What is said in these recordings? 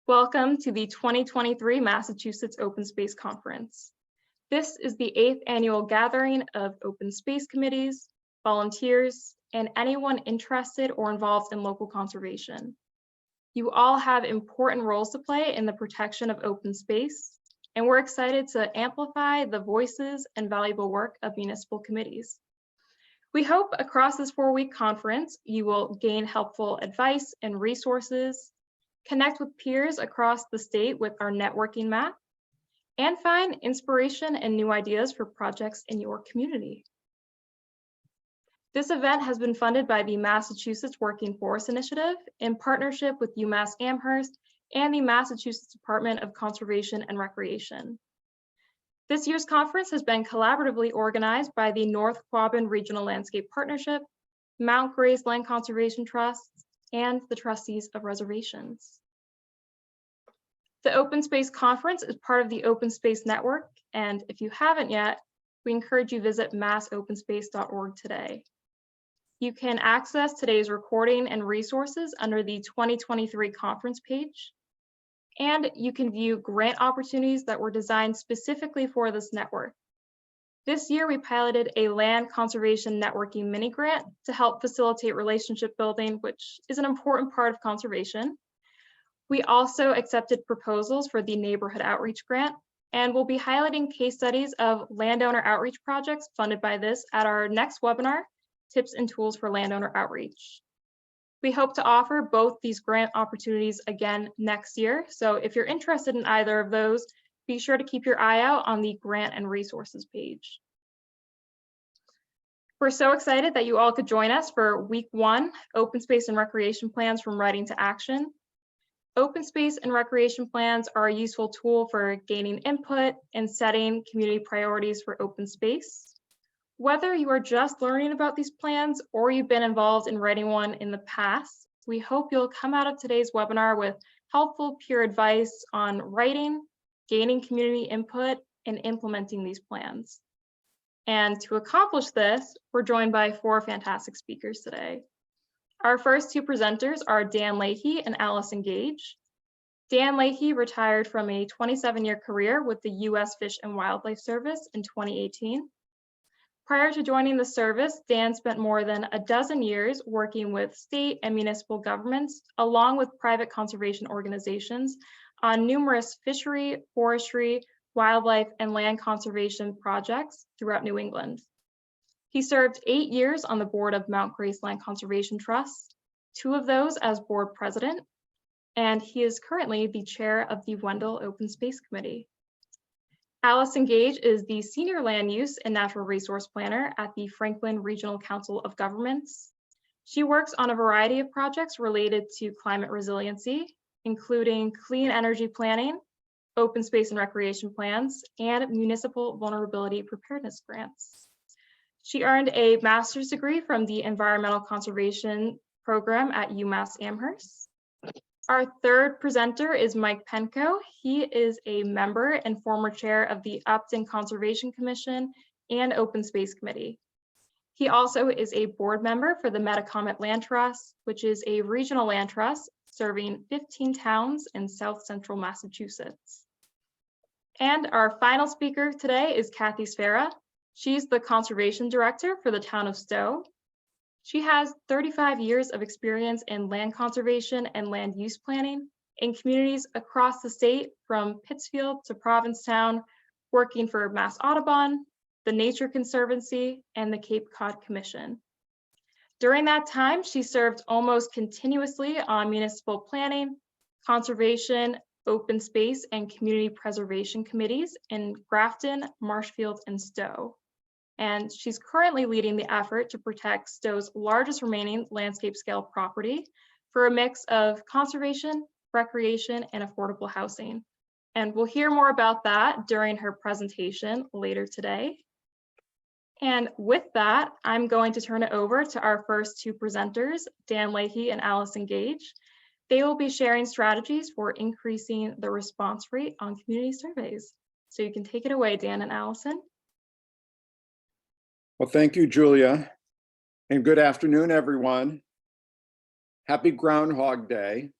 Welcome to the 2023 Massachusetts Open Space Conference. This is the 8th annual gathering of open space committees, volunteers, and anyone interested or involved in local conservation. You all have important roles to play in the protection of open space, and we're excited to amplify the voices and valuable work of municipal committees. We hope across this 4-week conference, you will gain helpful advice and resources, connect with peers across the state with our networking map, and find inspiration and new ideas for projects in your community. This event has been funded by the Massachusetts Working Forest Initiative in partnership with UMass Amherst and the Massachusetts Department of Conservation and Recreation. This year's conference has been collaboratively organized by the North Quabbin Regional Landscape Partnership, Mount Grace Land Conservation Trust, and the trustees of reservations. The Open Space Conference is part of the Open Space Network, and if you haven't yet, we encourage you to visit massopenspace.org today. You can access today's recording and resources under the 2023 conference page, and you can view grant opportunities that were designed specifically for this network. This year, we piloted a land conservation networking mini grant to help facilitate relationship building, which is an important part of conservation. We also accepted proposals for the neighborhood outreach grant, and we'll be highlighting case studies of landowner outreach projects funded by this at our next webinar, Tips and Tools for Landowner Outreach. We hope to offer both these grant opportunities again next year. So if you're interested in either of those, be sure to keep your eye out on the grant and resources page. We're so excited that you all could join us for week 1, Open Space and Recreation Plans from Writing to Action. Open space and recreation plans are a useful tool for gaining input and setting community priorities for open space. Whether you are just learning about these plans or you've been involved in writing one in the past, we hope you'll come out of today's webinar with helpful peer advice on writing, gaining community input, and implementing these plans. And to accomplish this, we're joined by 4 fantastic speakers today. Our first 2 presenters are Dan Leahy and Allison Gage. Dan Leahy retired from a 27-year career with the U.S. Fish and Wildlife Service in 2018. Prior to joining the service, Dan spent more than a dozen years working with state and municipal governments, along with private conservation organizations, on numerous fishery, forestry, wildlife, and land conservation projects throughout New England. He served 8 years on the board of Mount Grace Land Conservation Trust, 2 of those as board president, and he is currently the chair of the Wendell Open Space Committee. Allison Gage is the Senior Land Use and Natural Resource Planner at the Franklin Regional Council of Governments. She works on a variety of projects related to climate resiliency, including clean energy planning, open space and recreation plans, and municipal vulnerability preparedness grants. She earned a master's degree from the Environmental Conservation Program at UMass Amherst. Our third presenter is Mike Penko. He is a member and former chair of the Upton Conservation Commission and Open Space Committee. He also is a board member for the Metacomet Land Trust, which is a regional land trust serving 15 towns in South Central Massachusetts. And our final speaker today is Kathy Sferra. She's the conservation director for the town of Stow. She has 35 years of experience in land conservation and land use planning in communities across the state, from Pittsfield to Provincetown, working for Mass Audubon, the Nature Conservancy, and the Cape Cod Commission. During that time, she served almost continuously on municipal planning, conservation, open space, and community preservation committees in Grafton, Marshfield, and Stow. And she's currently leading the effort to protect Stow's largest remaining landscape scale property for a mix of conservation, recreation, and affordable housing. And we'll hear more about that during her presentation later today. And with that, I'm going to turn it over to our first 2 presenters, Dan Leahy and Allison Gage. They will be sharing strategies for increasing the response rate on community surveys. So you can take it away, Dan and Allison. Well, thank you, Julia, and good afternoon, everyone. Happy Groundhog Day.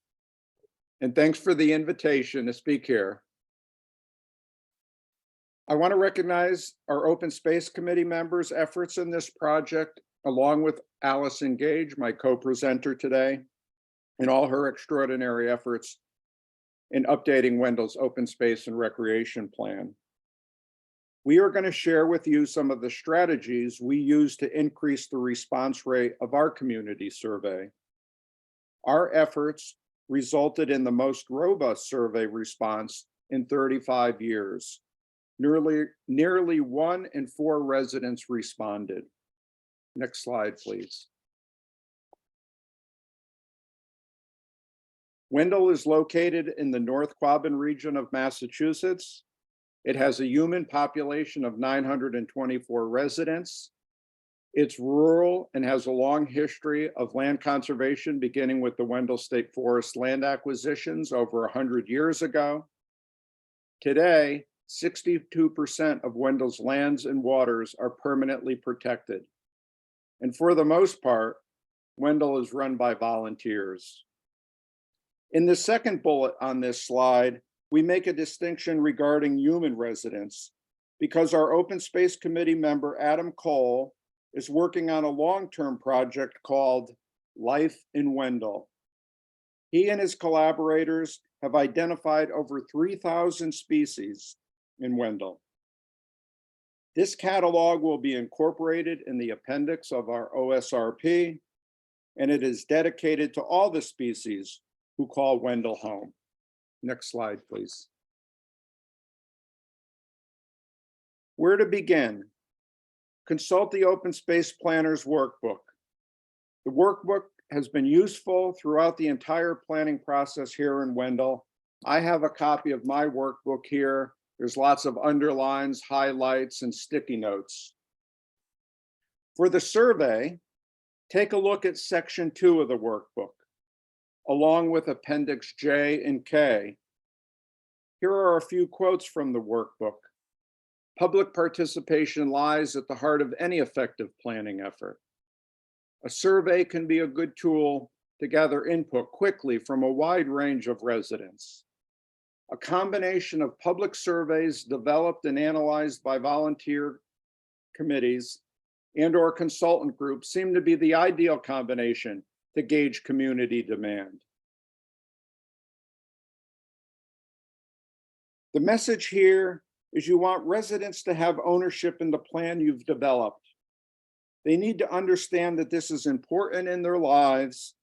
and thanks for the invitation to speak here. I want to recognize our Open Space Committee members' efforts in this project, along with Allison, Gage, my co-presenter today, and all her extraordinary efforts in updating Wendell's open space and recreation plan. We are going to share with you some of the strategies we use to increase the response rate of our community survey. Our efforts resulted in the most robust survey response in 35 years. Nearly 1 in 4 residents responded. Next slide, please. Wendell is located in the North Quabbin region of Massachusetts. It has a human population of 924 residents. It's rural and has a long history of land conservation, beginning with the Wendell State Forest land acquisitions over 100 years ago. Today, 62% of Wendell's lands and waters are permanently protected. And for the most part, Wendell is run by volunteers. In the second bullet on this slide, we make a distinction regarding human residents because our Open Space Committee member, Adam Cole, is working on a long-term project called Life in Wendell. He and his collaborators have identified over 3,000 species in Wendell. This catalog will be incorporated in the appendix of our OSRP, and it is dedicated to all the species who call Wendell home. Next slide, please. Where to begin? Consult the Open Space Planner's workbook. The workbook has been useful throughout the entire planning process here in Wendell. I have a copy of my workbook here. There's lots of underlines, highlights, and sticky notes. For the survey, take a look at section 2 of the workbook, along with Appendix J and K. Here are a few quotes from the workbook. Public participation lies at the heart of any effective planning effort. A survey can be a good tool to gather input quickly from a wide range of residents. A combination of public surveys developed and analyzed by volunteer committees and/or consultant groups seem to be the ideal combination to gauge community demand. The message here is you want residents to have ownership in the plan you've developed. They need to understand that this is important in their lives,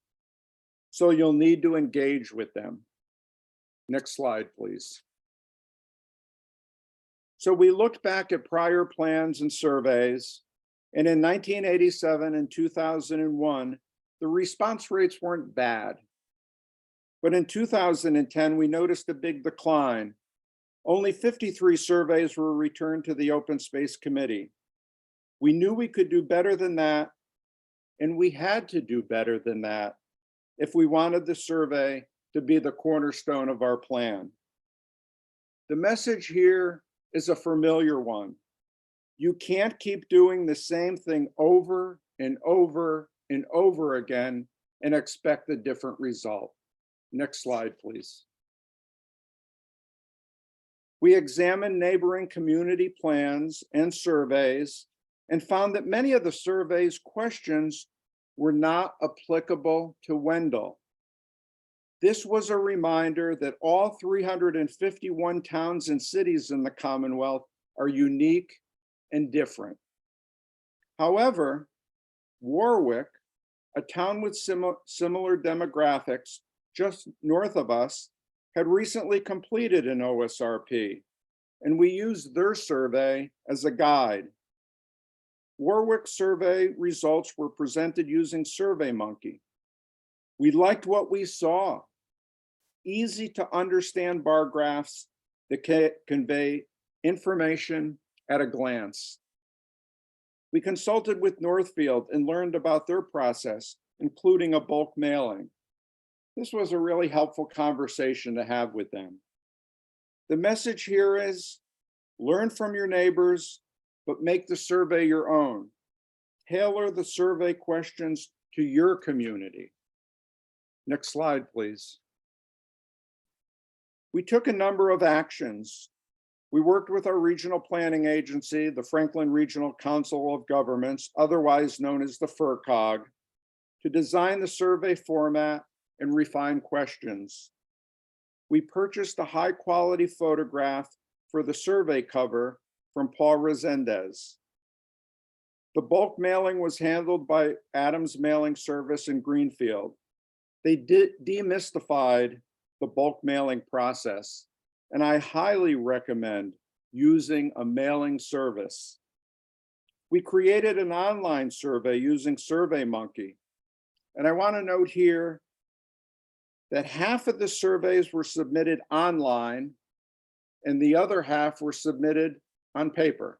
so you'll need to engage with them. Next slide, please. So we looked back at prior plans and surveys, and in 1987 and 2001, the response rates weren't bad. But in 2010, we noticed a big decline. Only 53 surveys were returned to the Open Space Committee. We knew we could do better than that, and we had to do better than that if we wanted the survey to be the cornerstone of our plan. The message here is a familiar one. You can't keep doing the same thing over and over and over again and expect a different result. Next slide, please. We examined neighboring community plans and surveys and found that many of the survey's questions were not applicable to Wendell. This was a reminder that all 351 towns and cities in the Commonwealth are unique and different. However, Warwick, a town with similar demographics just north of us, had recently completed an OSRP, and we used their survey as a guide. Warwick's survey results were presented using SurveyMonkey. We liked what we saw. Easy to understand bar graphs that convey information at a glance. We consulted with Northfield and learned about their process, including a bulk mailing. This was a really helpful conversation to have with them. The message here is learn from your neighbors, but make the survey your own. Tailor the survey questions to your community. Next slide, please. We took a number of actions. We worked with our regional planning agency, the Franklin Regional Council of Governments, otherwise known as the FRCOG, to design the survey format and refine questions. We purchased a high-quality photograph for the survey cover from Paul Resendez. The bulk mailing was handled by Adams Mailing Service in Greenfield. They demystified the bulk mailing process, and I highly recommend using a mailing service. We created an online survey using SurveyMonkey, and I want to note here that half of the surveys were submitted online and the other half were submitted on paper.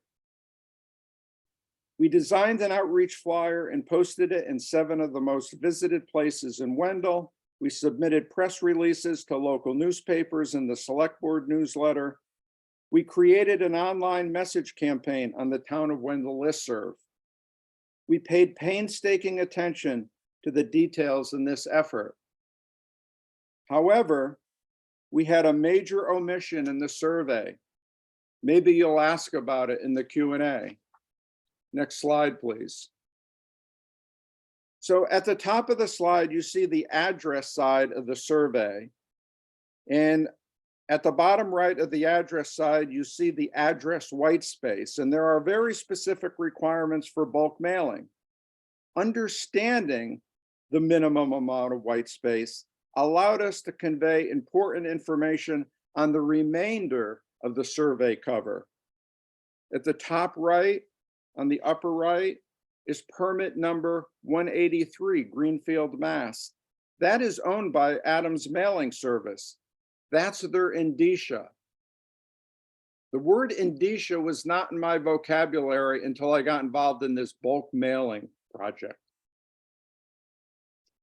We designed an outreach flyer and posted it in 7 of the most visited places in Wendell. We submitted press releases to local newspapers and the select board newsletter. We created an online message campaign on the Town of Wendell listserv. We paid painstaking attention to the details in this effort. However, we had a major omission in the survey. Maybe you'll ask about it in the Q&A. Next slide, please. So at the top of the slide, you see the address side of the survey. And at the bottom right of the address side, you see the address white space. And there are very specific requirements for bulk mailing. Understanding the minimum amount of white space allowed us to convey important information on the remainder of the survey cover. At the top right, on the upper right, is permit number 183, Greenfield, Mass. That is owned by Adams Mailing Service. That's their indicia. The word indicia was not in my vocabulary until I got involved in this bulk mailing project.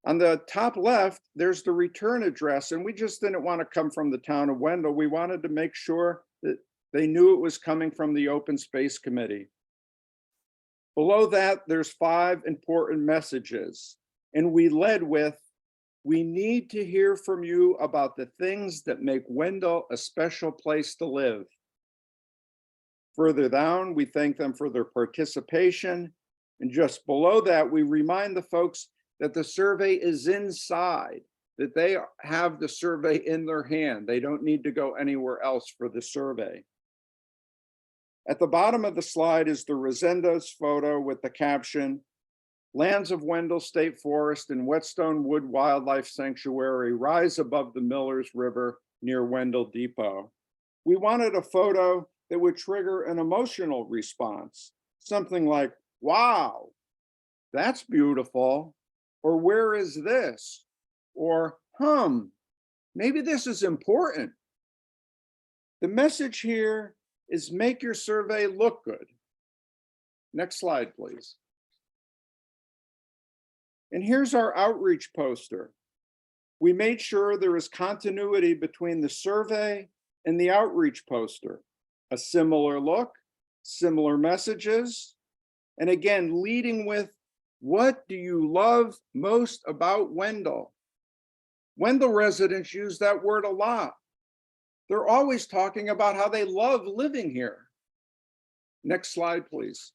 On the top left, there's the return address, and we just didn't want to come from the town of Wendell. We wanted to make sure that they knew it was coming from the Open Space Committee. Below that, there's 5 important messages, and we led with, we need to hear from you about the things that make Wendell a special place to live. Further down, we thank them for their participation, and just below that, we remind the folks that the survey is inside, that they have the survey in their hand. They don't need to go anywhere else for the survey. At the bottom of the slide is the Resendez photo with the caption, lands of Wendell State Forest and Whetstone Wood Wildlife Sanctuary rise above the Millers River near Wendell Depot. We wanted a photo that would trigger an emotional response, something like, wow, that's beautiful, or where is this? Or, maybe this is important. The message here is make your survey look good. Next slide, please. And here's our outreach poster. We made sure there is continuity between the survey and the outreach poster. A similar look, similar messages, and again, leading with, what do you love most about Wendell? Wendell residents use that word a lot. They're always talking about how they love living here. Next slide, please.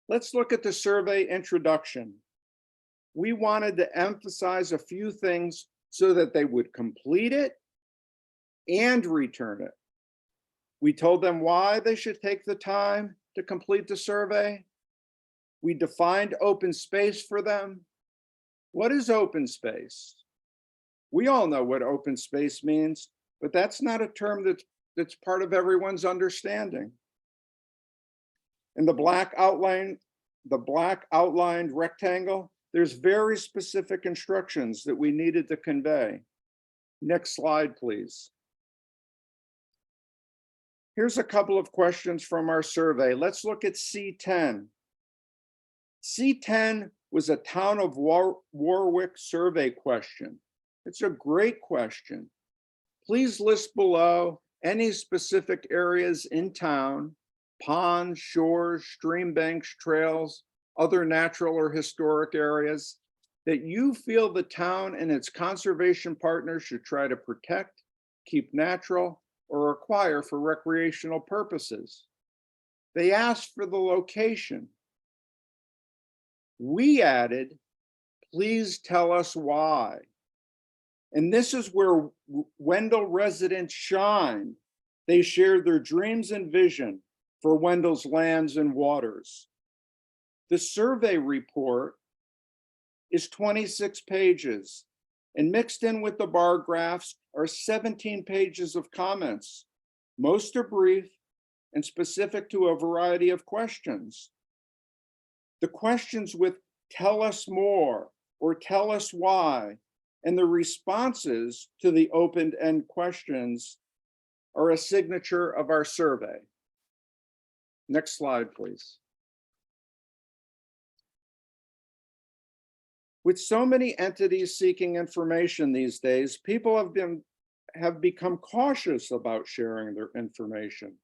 Let's look at the survey introduction. We wanted to emphasize a few things so that they would complete it and return it. We told them why they should take the time to complete the survey. We defined open space for them. What is open space? We all know what open space means, but that's not a term that's part of everyone's understanding. In the black outlined rectangle, there's very specific instructions that we needed to convey. Next slide, please. Here's a couple of questions from our survey. Let's look at C10. C10 was a Town of Warwick survey question. It's a great question. Please list below any specific areas in town, ponds, shores, stream banks, trails, other natural or historic areas that you feel the town and its conservation partners should try to protect, keep natural, or acquire for recreational purposes. They asked for the location. We added, please tell us why. And this is where Wendell residents shine. They shared their dreams and vision for Wendell's lands and waters. The survey report is 26 pages, and mixed in with the bar graphs are 17 pages of comments. Most are brief and specific to a variety of questions. The questions with "tell us more" or "tell us why," and the responses to the open-end questions are a signature of our survey. Next slide, please. With so many entities seeking information these days, people have become cautious about sharing their information.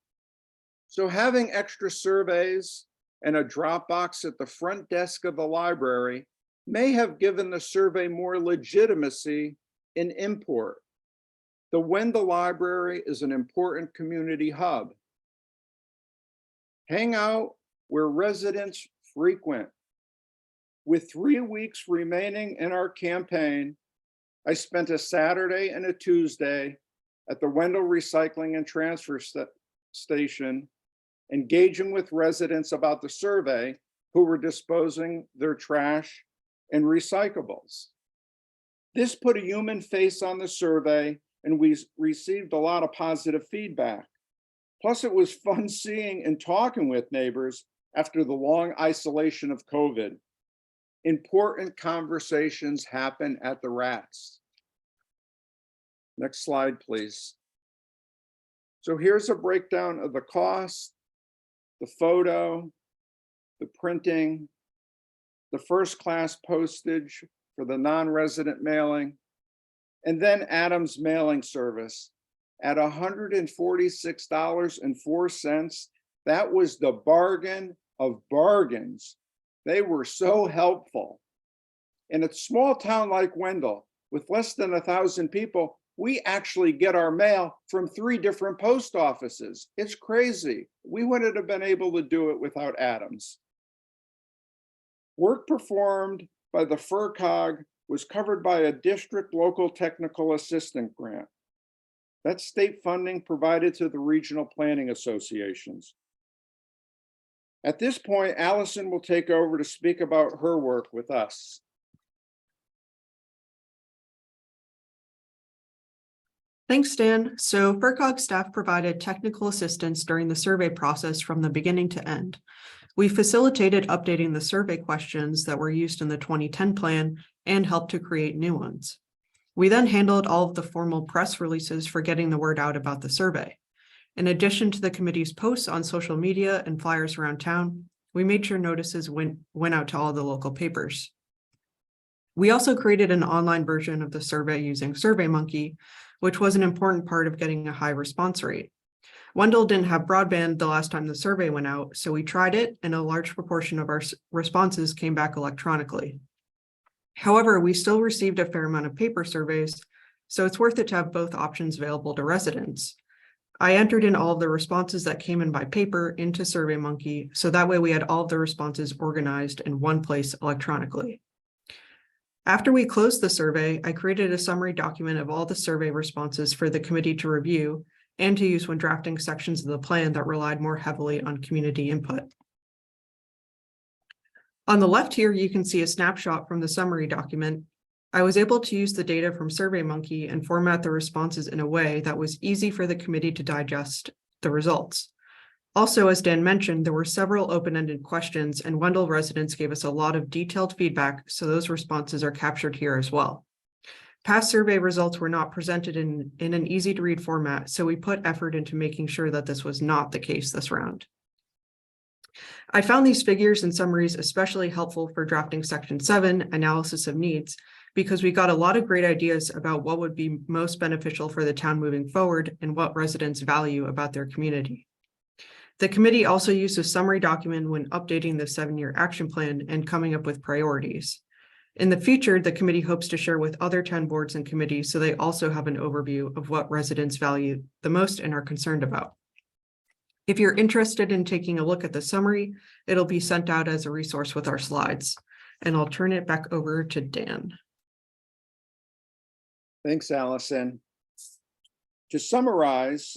So having extra surveys and a Dropbox at the front desk of the library may have given the survey more legitimacy and import. The Wendell Library is an important community hub. Hang out where residents frequent. With 3 weeks remaining in our campaign, I spent a Saturday and a Tuesday at the Wendell Recycling and Transfer Station, engaging with residents about the survey who were disposing their trash and recyclables. This put a human face on the survey, and we received a lot of positive feedback. Plus, it was fun seeing and talking with neighbors after the long isolation of COVID. Important conversations happen at the Rats. Next slide, please. So here's a breakdown of the cost, the photo, the printing, the first class postage for the non-resident mailing, and then Adam's mailing service at $146.04. That was the bargain of bargains. They were so helpful. In a small town like Wendell, with less than 1,000 people, we actually get our mail from 3 different post offices. It's crazy. We wouldn't have been able to do it without Adams. Work performed by the FERCOG was covered by a district local technical assistant grant. That's state funding provided to the regional planning associations. At this point, Allison will take over to speak about her work with us. Thanks, Dan. So FERCOG staff provided technical assistance during the survey process from the beginning to end. We facilitated updating the survey questions that were used in the 2010 plan and helped to create new ones. We then handled all of the formal press releases for getting the word out about the survey. In addition to the committee's posts on social media and flyers around town, we made sure notices went out to all the local papers. We also created an online version of the survey using SurveyMonkey, which was an important part of getting a high response rate. Wendell didn't have broadband the last time the survey went out, so we tried it, and a large proportion of our responses came back electronically. However, we still received a fair amount of paper surveys, so it's worth it to have both options available to residents. I entered in all of the responses that came in by paper into SurveyMonkey, so that way we had all of the responses organized in one place electronically. After we closed the survey, I created a summary document of all the survey responses for the committee to review and to use when drafting sections of the plan that relied more heavily on community input. On the left here, you can see a snapshot from the summary document. I was able to use the data from SurveyMonkey and format the responses in a way that was easy for the committee to digest the results. Also, as Dan mentioned, there were several open-ended questions, and Wendell residents gave us a lot of detailed feedback, so those responses are captured here as well. Past survey results were not presented in an easy-to-read format, so we put effort into making sure that this was not the case this round. I found these figures and summaries especially helpful for drafting Section 7, Analysis of Needs, because we got a lot of great ideas about what would be most beneficial for the town moving forward and what residents value about their community. The committee also used a summary document when updating the 7-year action plan and coming up with priorities. In the future, the committee hopes to share with other town boards and committees so they also have an overview of what residents value the most and are concerned about. If you're interested in taking a look at the summary, it'll be sent out as a resource with our slides. And I'll turn it back over to Dan. Thanks, Allison. To summarize,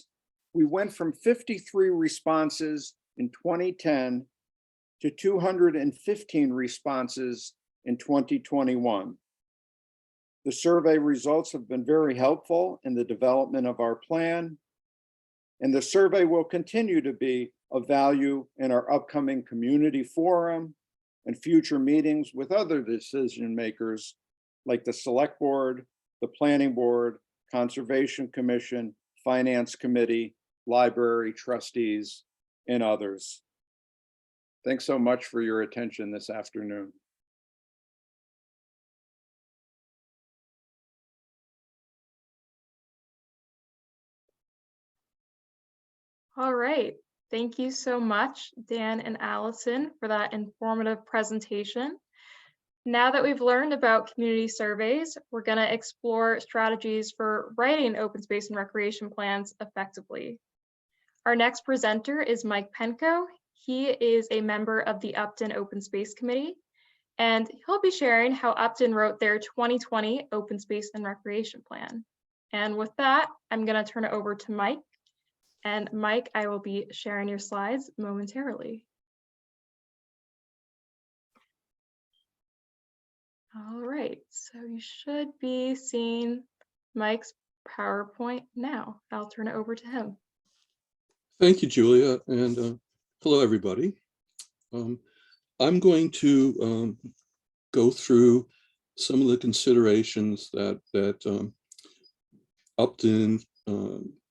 we went from 53 responses in 2010 to 215 responses in 2021. The survey results have been very helpful in the development of our plan, and the survey will continue to be of value in our upcoming community forum and future meetings with other decision makers like the Select Board, the Planning Board, Conservation Commission, Finance Committee, Library Trustees, and others. Thanks so much for your attention this afternoon. All right. Thank you so much, Dan and Allison, for that informative presentation. Now that we've learned about community surveys, we're going to explore strategies for writing open space and recreation plans effectively. Our next presenter is Mike Penko. He is a member of the Upton Open Space Committee, and he'll be sharing how Upton wrote their 2020 Open Space and Recreation Plan. And with that, I'm going to turn it over to Mike. And Mike, I will be sharing your slides momentarily. All right, so you should be seeing Mike's PowerPoint now. I'll turn it over to him. Thank you, Julia, and hello, everybody. I'm going to go through some of the considerations that Upton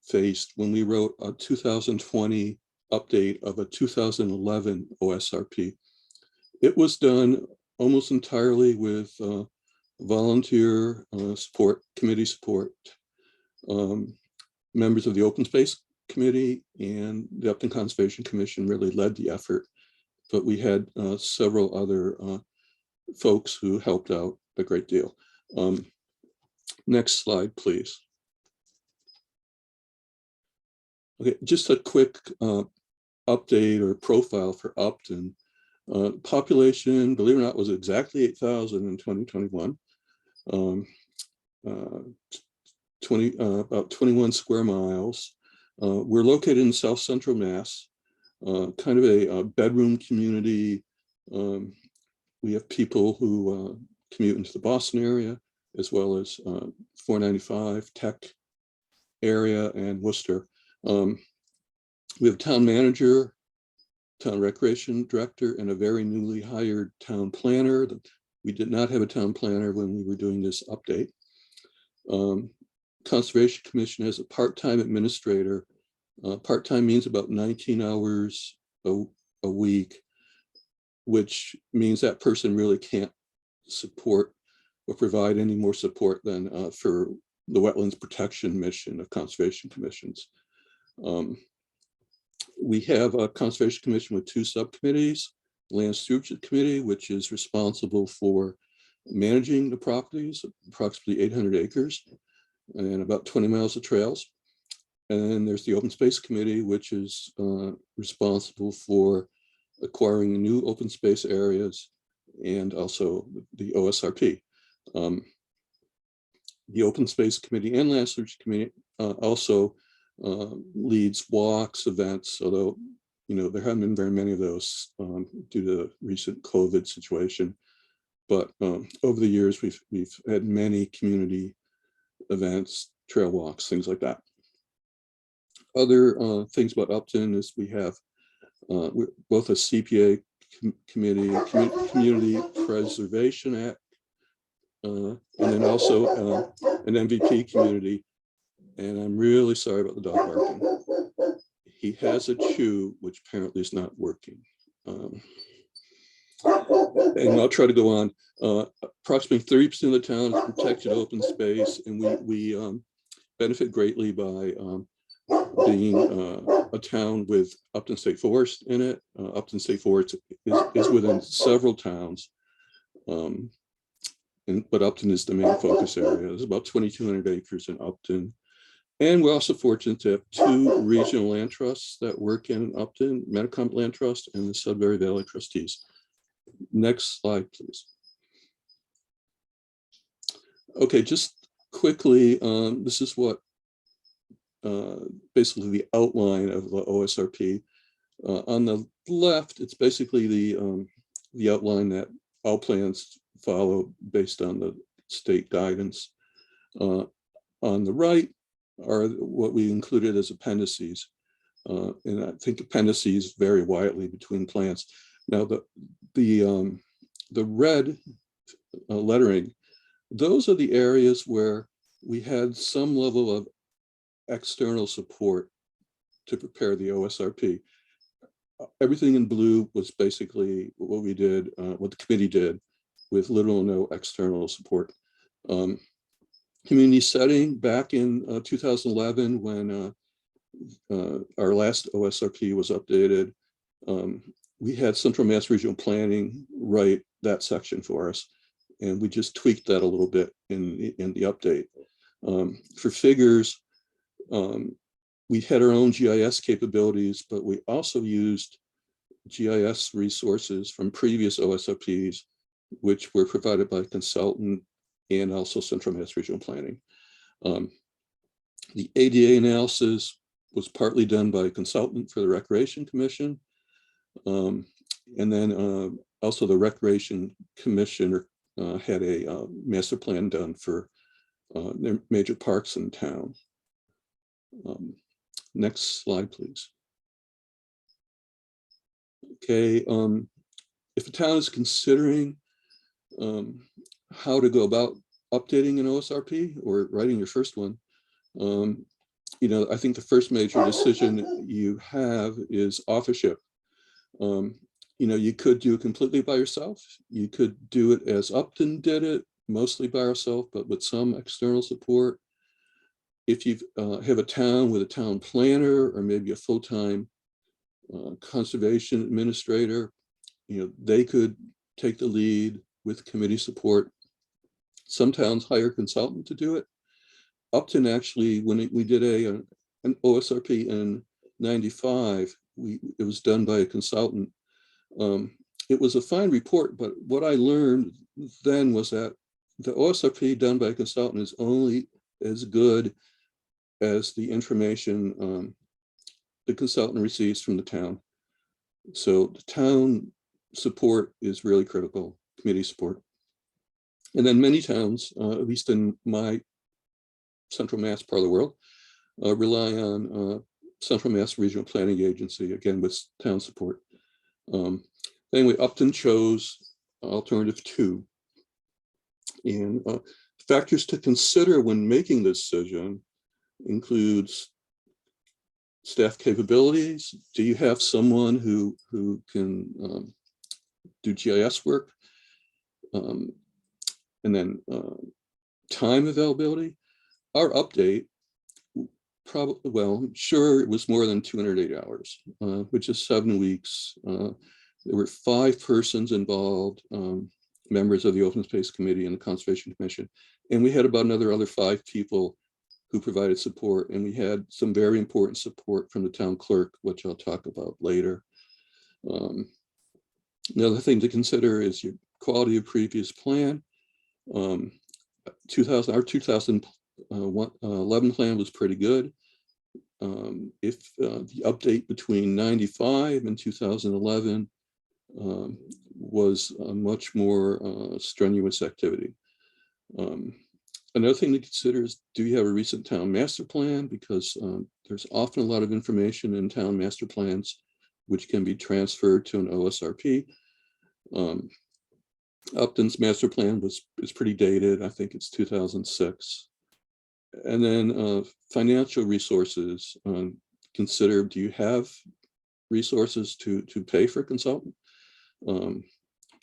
faced when we wrote a 2020 update of a 2011 OSRP. It was done almost entirely with volunteer support, committee support. Members of the Open Space Committee and the Upton Conservation Commission really led the effort, but we had several other folks who helped out a great deal. Next slide, please. Okay, just a quick update or profile for Upton. Population, believe it or not, was exactly 8,000 in 2021. About 21 square miles. We're located in South Central Mass, kind of a bedroom community. We have people who commute into the Boston area, as well as 495 Tech area and Worcester. We have a town manager, town recreation director, and a very newly hired town planner. We did not have a town planner when we were doing this update. Conservation Commission has a part-time administrator. Part-time means about 19 hours a week, which means that person really can't support or provide any more support than for the Wetlands Protection Mission of Conservation Commissions. We have a Conservation Commission with two subcommittees, Land Stewardship Committee, which is responsible for managing the properties, approximately 800 acres and about 20 miles of trails. And then there's the Open Space Committee, which is responsible for acquiring new open space areas and also the OSRP. The Open Space Committee and Land Stewardship Committee also leads walks, events, although there haven't been very many of those due to the recent COVID situation. But over the years, we've had many community events, trail walks, things like that. Other things about Upton is we're both a CPA committee, Community Preservation Act, and then also an MVP community. And I'm really sorry about the dog barking. He has a chew, which apparently is not working. And I'll try to go on. Approximately 30% of the town is protected open space, and we benefit greatly by being a town with Upton State Forest in it. Upton State Forest is within several towns. but Upton is the main focus area. There's about 2,200 acres in Upton. And we're also fortunate to have 2 regional land trusts that work in Upton, Metacomp Land Trust and the Sudbury Valley Trustees. Next slide, please. Okay, just quickly, this is what basically the outline of the OSRP. On the left, it's basically the outline that all plans follow based on the state guidance. On the right are what we included as appendices. And I think appendices vary widely between plans. Now, the red lettering, those are the areas where we had some level of external support to prepare the OSRP. Everything in blue was basically what we did, what the committee did with little or no external support. Community setting back in 2011 when our last OSRP was updated, we had Central Mass Regional Planning write that section for us, and we just tweaked that a little bit in the update. For figures, we had our own GIS capabilities, but we also used GIS resources from previous OSRPs, which were provided by a consultant and also Central Mass Regional Planning. The ADA analysis was partly done by a consultant for the Recreation Commission. And then also the Recreation Commissioner had a master plan done for their major parks in town. Next slide, please. Okay, if a town is considering how to go about updating an OSRP or writing your first one, you know, I think the first major decision you have is authorship. You know, you could do it completely by yourself. You could do it as Upton did it, mostly by yourself, but with some external support. If you have a town with a town planner or maybe a full-time conservation administrator, you know, they could take the lead with committee support. Some towns hire a consultant to do it. Upton actually, when we did an OSRP in '95, it was done by a consultant. It was a fine report, but what I learned then was that the OSRP done by a consultant is only as good as the information the consultant receives from the town. So the town support is really critical, committee support. And then many towns, at least in my Central Mass part of the world, rely on Central Mass Regional Planning Agency, again, with town support. Anyway, Upton chose alternative 2. And factors to consider when making this decision includes staff capabilities. Do you have someone who can do GIS work? And then time availability. Our update, probably, well, sure, it was more than 208 hours, which is 7 weeks. There were 5 persons involved, members of the Open Space Committee and the Conservation Commission. And we had about another 5 people who provided support. And we had some very important support from the town clerk, which I'll talk about later. Another thing to consider is your quality of previous plan. Our 2011 plan was pretty good. If the update between 95 and 2011 was a much more strenuous activity. Another thing to consider is, do you have a recent town master plan? Because there's often a lot of information in town master plans which can be transferred to an OSRP. Upton's master plan is pretty dated. I think it's 2006. And then financial resources. Consider, do you have resources to pay for a consultant?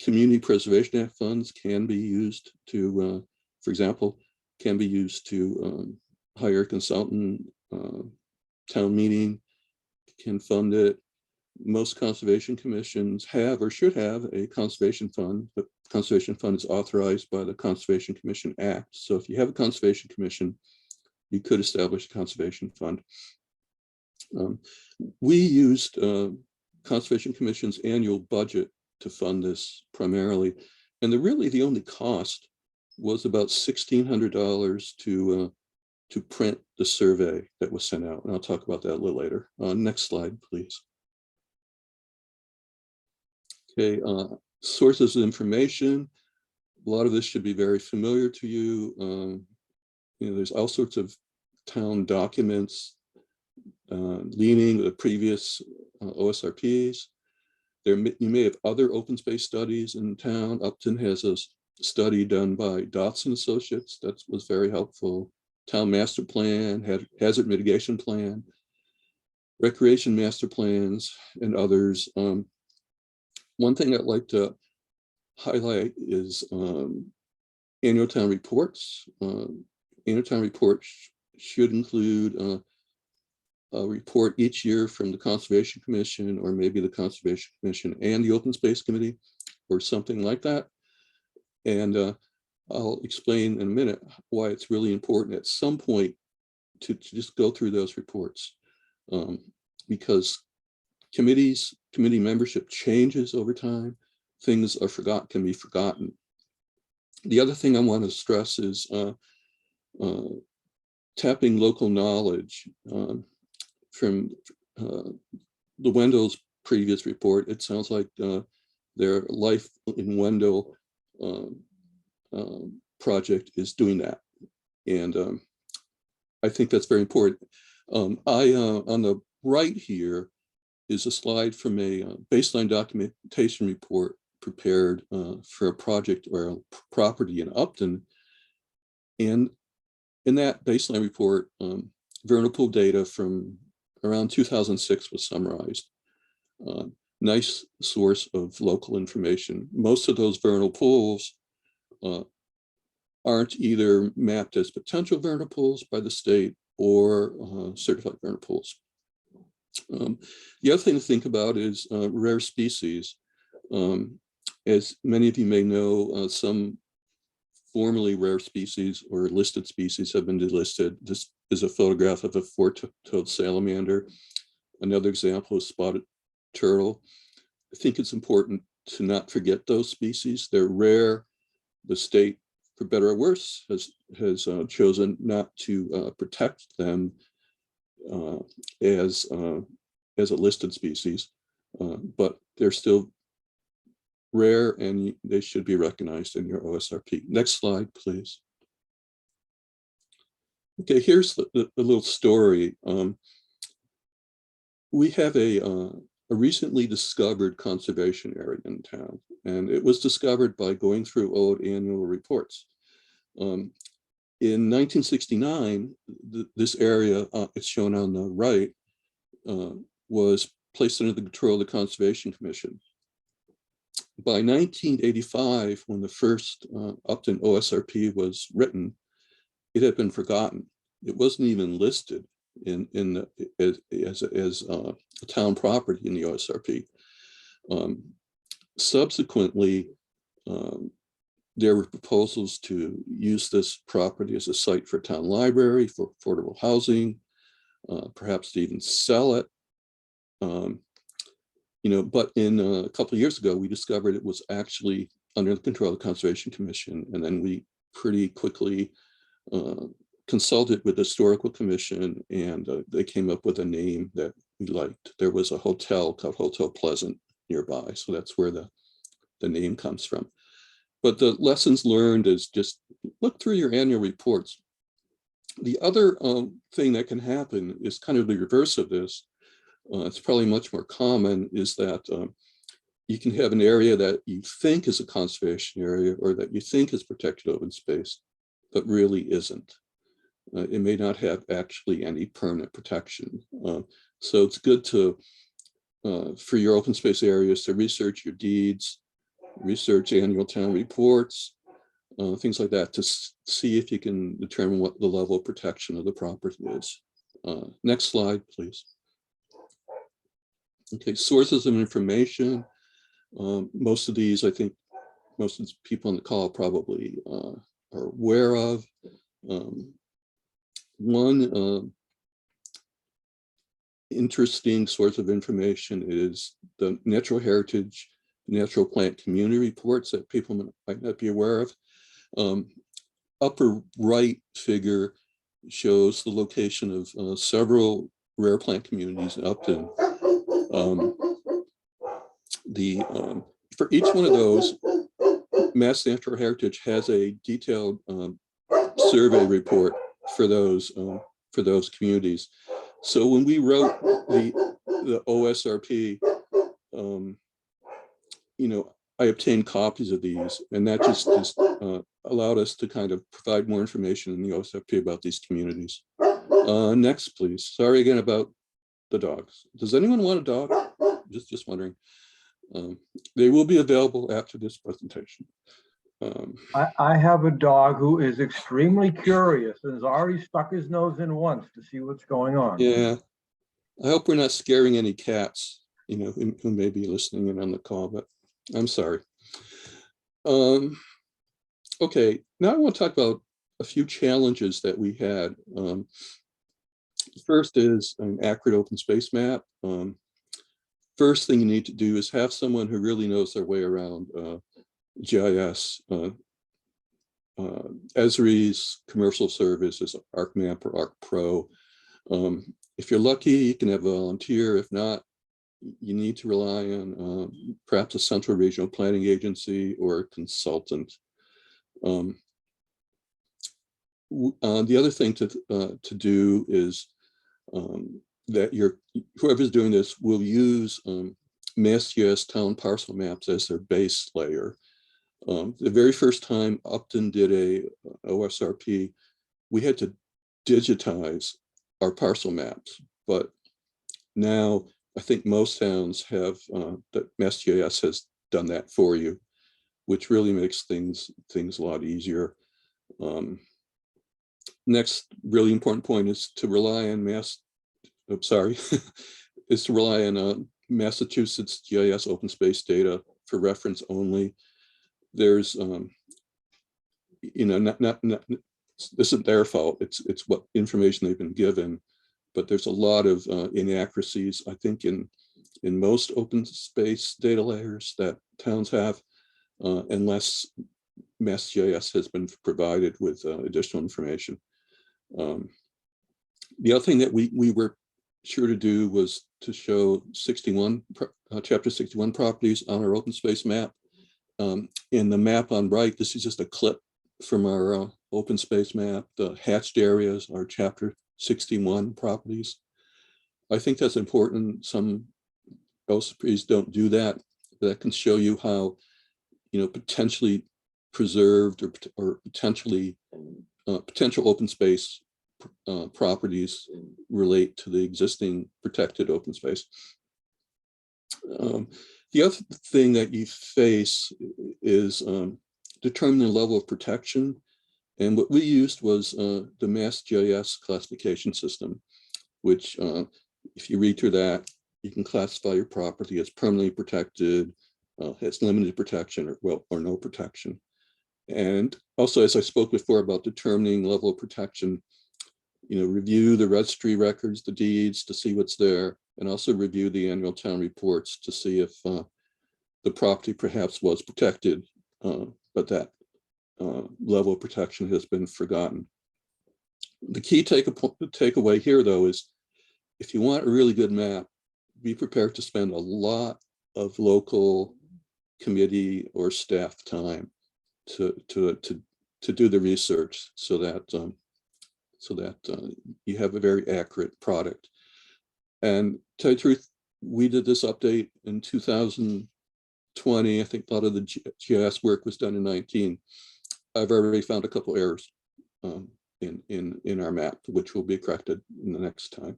Community Preservation Act funds can be used to, for example, can be used to hire a consultant. Town meeting can fund it. most conservation commissions have or should have a conservation fund. The conservation fund is authorized by the Conservation Commission Act. So if you have a conservation commission, you could establish a conservation fund. We used Conservation Commission's annual budget to fund this primarily. And really the only cost was about $1,600 to print the survey that was sent out. And I'll talk about that a little later. Next slide, please. Okay, sources of information. A lot of this should be very familiar to you. You know, there's all sorts of town documents leaning the previous OSRPs. You may have other open space studies in town. Upton has a study done by Dotson Associates that was very helpful. Town master plan, hazard mitigation plan, recreation master plans, and others. One thing I'd like to highlight is annual town reports. Annual town reports should include a report each year from the Conservation Commission, or maybe the Conservation Commission and the Open Space Committee, or something like that. And I'll explain in a minute why it's really important at some point to just go through those reports, because committee membership changes over time. Things are can be forgotten. The other thing I want to stress is tapping local knowledge. From the Wendell's previous report, it sounds like their Life in Wendell project is doing that. And I think that's very important. On the right here is a slide from a baseline documentation report prepared for a project or a property in Upton. And in that baseline report, vernal pool data from around 2006 was summarized. Nice source of local information. Most of those vernal pools aren't either mapped as potential vernal pools by the state or certified vernal pools. The other thing to think about is rare species. As many of you may know, some formerly rare species or listed species have been delisted. This is a photograph of a four-toed salamander. Another example is spotted turtle. I think it's important to not forget those species. They're rare. The state, for better or worse, has chosen not to protect them as a listed species, but they're still rare and they should be recognized in your OSRP. Next slide, please. Okay, here's the little story. We have a recently discovered conservation area in town, and it was discovered by going through old annual reports. In 1969, this area, it's shown on the right, was placed under the control of the Conservation Commission. By 1985, when the first Upton OSRP was written, it had been forgotten. It wasn't even listed as a town property in the OSRP. Subsequently, there were proposals to use this property as a site for a town library, for affordable housing, perhaps to even sell it. You know, but in a couple of years ago, we discovered it was actually under the control of the Conservation Commission, and then we pretty quickly consulted with the Historical Commission, and they came up with a name that we liked. There was a hotel called Hotel Pleasant nearby, so that's where the name comes from. But the lessons learned is just look through your annual reports. The other thing that can happen is kind of the reverse of this. It's probably much more common, is that you can have an area that you think is a conservation area or that you think is protected open space, but really isn't. It may not have actually any permanent protection. So it's good to, for your open space areas, to research your deeds, research annual town reports, things like that, to see if you can determine what the level of protection of the property is. Next slide, please. Okay, sources of information. Most of these, I think, most of the people on the call probably are aware of. One interesting source of information is the natural heritage, natural plant community reports that people might not be aware of. Upper right figure shows the location of several rare plant communities in Upton. For each one of those, Mass Natural Heritage has a detailed survey report for those communities. So when we wrote the OSRP, I obtained copies of these, and that just allowed us to kind of provide more information in the OSRP about these communities. Next, please. Sorry again about the dogs. Does anyone want a dog? Just wondering. They will be available after this presentation. I have a dog who is extremely curious and has already stuck his nose in once to see what's going on. Yeah, I hope we're not scaring any cats, who may be listening in on the call, but I'm sorry. Okay, now I want to talk about a few challenges that we had. First is an accurate open space map. First thing you need to do is have someone who really knows their way around GIS. Esri's commercial service is ArcMap or ArcPro. If you're lucky, you can have a volunteer. If not, you need to rely on perhaps a central regional planning agency or a consultant. The other thing to do is that whoever's doing this will use MassGIS town parcel maps as their base layer. The very first time Upton did a OSRP, we had to digitize our parcel maps, but now I think most towns have that MassGIS has done that for you, which really makes things a lot easier. Next really important point is to rely on Massachusetts GIS open space data for reference only. There's this isn't their fault, it's what information they've been given, but there's a lot of inaccuracies, I think, in most open space data layers that towns have, unless MassGIS has been provided with additional information. The other thing that we were sure to do was to show chapter 61 properties on our open space map. In the map on right, this is just a clip from our open space map. The hatched areas are chapter 61 properties. I think that's important. Some OSRPs don't do that. That can show you how, potentially preserved or potential open space properties relate to the existing protected open space. The other thing that you face is determining the level of protection. And what we used was the MassGIS classification system, which if you read through that, you can classify your property as permanently protected, has limited protection, or no protection. And also, as I spoke before about determining level of protection, review the registry records, the deeds to see what's there, and also review the annual town reports to see if the property perhaps was protected, but that level of protection has been forgotten. The key takeaway here, though, is if you want a really good map, be prepared to spend a lot of local committee or staff time to do the research so that you have a very accurate product. And to tell you the truth, we did this update in 2020. I think a lot of the GIS work was done in 19. I've already found a couple errors in our map, which will be corrected in the next time.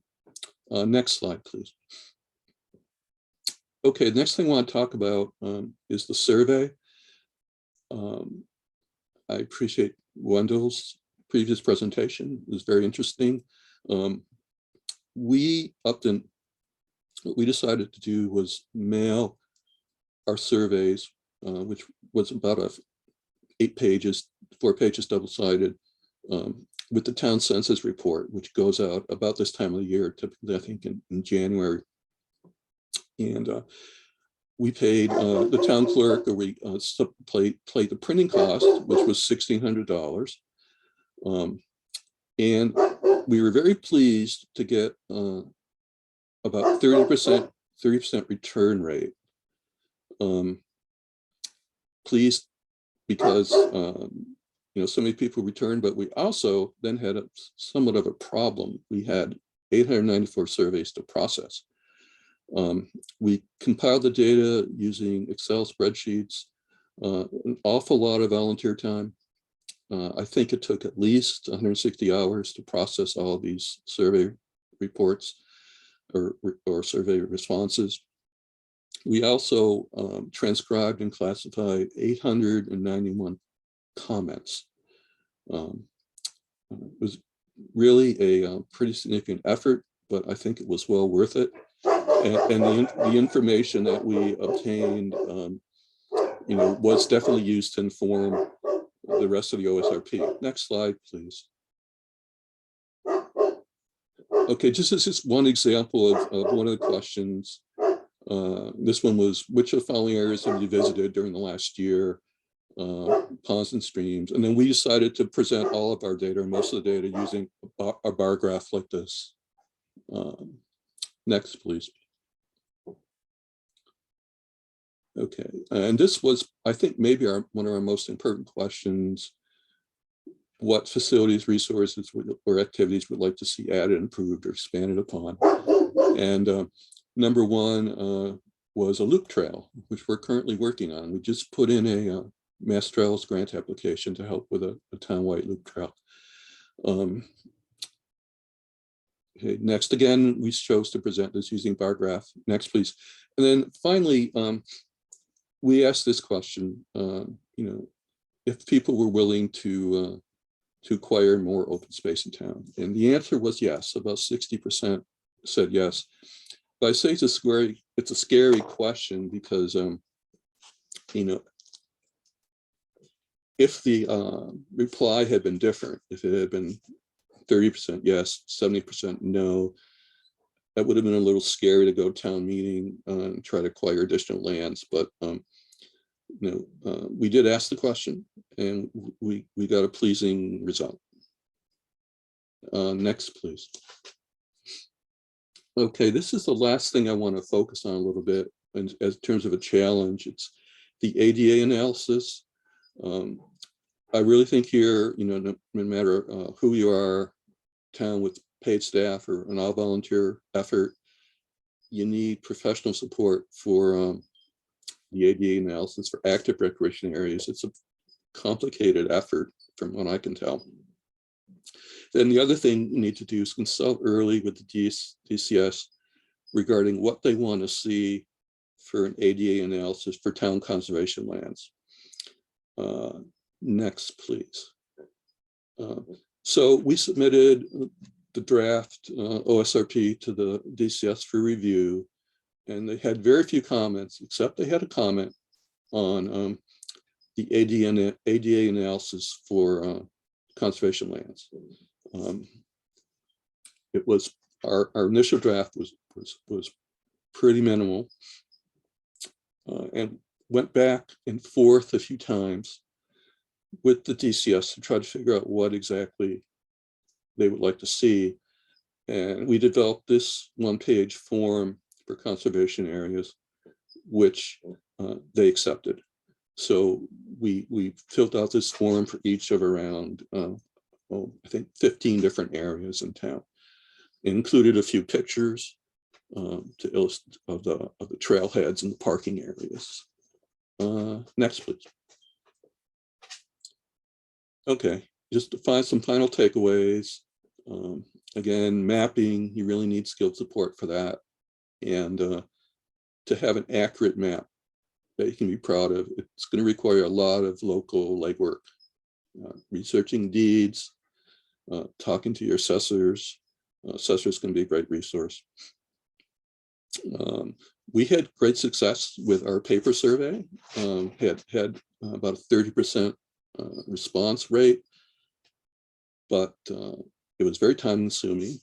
Next slide, please. Okay, the next thing I want to talk about is the survey. I appreciate Wendell's previous presentation. It was very interesting. We, Upton, What we decided to do was mail our surveys, which was about 4 pages double-sided, with the town census report, which goes out about this time of the year, typically I think in January. And we paid the town clerk, or we played the printing cost, which was $1,600. And we were very pleased to get about 30% return rate. Pleased because so many people returned, but we also then had somewhat of a problem. We had 894 surveys to process. We compiled the data using Excel spreadsheets, an awful lot of volunteer time. I think it took at least 160 hours to process all of these survey reports or survey responses. We also transcribed and classified 891 comments. It was really a pretty significant effort, but I think it was well worth it. And the information that we obtained, was definitely used to inform the rest of the OSRP. Next slide, please. Okay, just as just one example of one of the questions. This one was, which of the following areas have you visited during the last year? Ponds and streams. And then we decided to present all of our data, or most of the data, using a bar graph like this. Next, please. Okay, and this was, I think, maybe one of our most important questions. What facilities, resources, or activities would like to see added, improved, or expanded upon? And number one was a loop trail, which we're currently working on. We just put in a Mass Trails grant application to help with a town-wide loop trail. Okay, next, again, we chose to present this using bar graph. Next, please. And then finally, we asked this question, if people were willing to acquire more open space in town. And the answer was yes. About 60% said yes. But I say it's a scary question because, if the reply had been different, if it had been 30% yes, 70% no, that would have been a little scary to go to town meeting and try to acquire additional lands. But we did ask the question, and we got a pleasing result. Next, please. Okay, this is the last thing I want to focus on a little bit in terms of a challenge. It's the ADA analysis. I really think here, no matter who you are, town with paid staff or an all volunteer effort, you need professional support for the ADA analysis for active recreation areas. It's a complicated effort from what I can tell. Then the other thing you need to do is consult early with the DCS regarding what they want to see for an ADA analysis for town conservation lands. Next, please. So we submitted the draft OSRP to the DCS for review, and they had very few comments, except they had a comment on the ADA analysis for conservation lands. It was our initial draft was pretty minimal, and went back and forth a few times with the DCS to try to figure out what exactly they would like to see. And we developed this one-page form for conservation areas, which they accepted. So we filled out this form for each of around, I think 15 different areas in town. It included a few pictures to illustrate of the trailheads and the parking areas. Next, please. Okay, just to find some final takeaways. Again, mapping, you really need skilled support for that. And to have an accurate map that you can be proud of, it's going to require a lot of local legwork. Researching deeds, talking to your assessors. Assessors can be a great resource. We had great success with our paper survey, had about a 30% response rate, but it was very time consuming,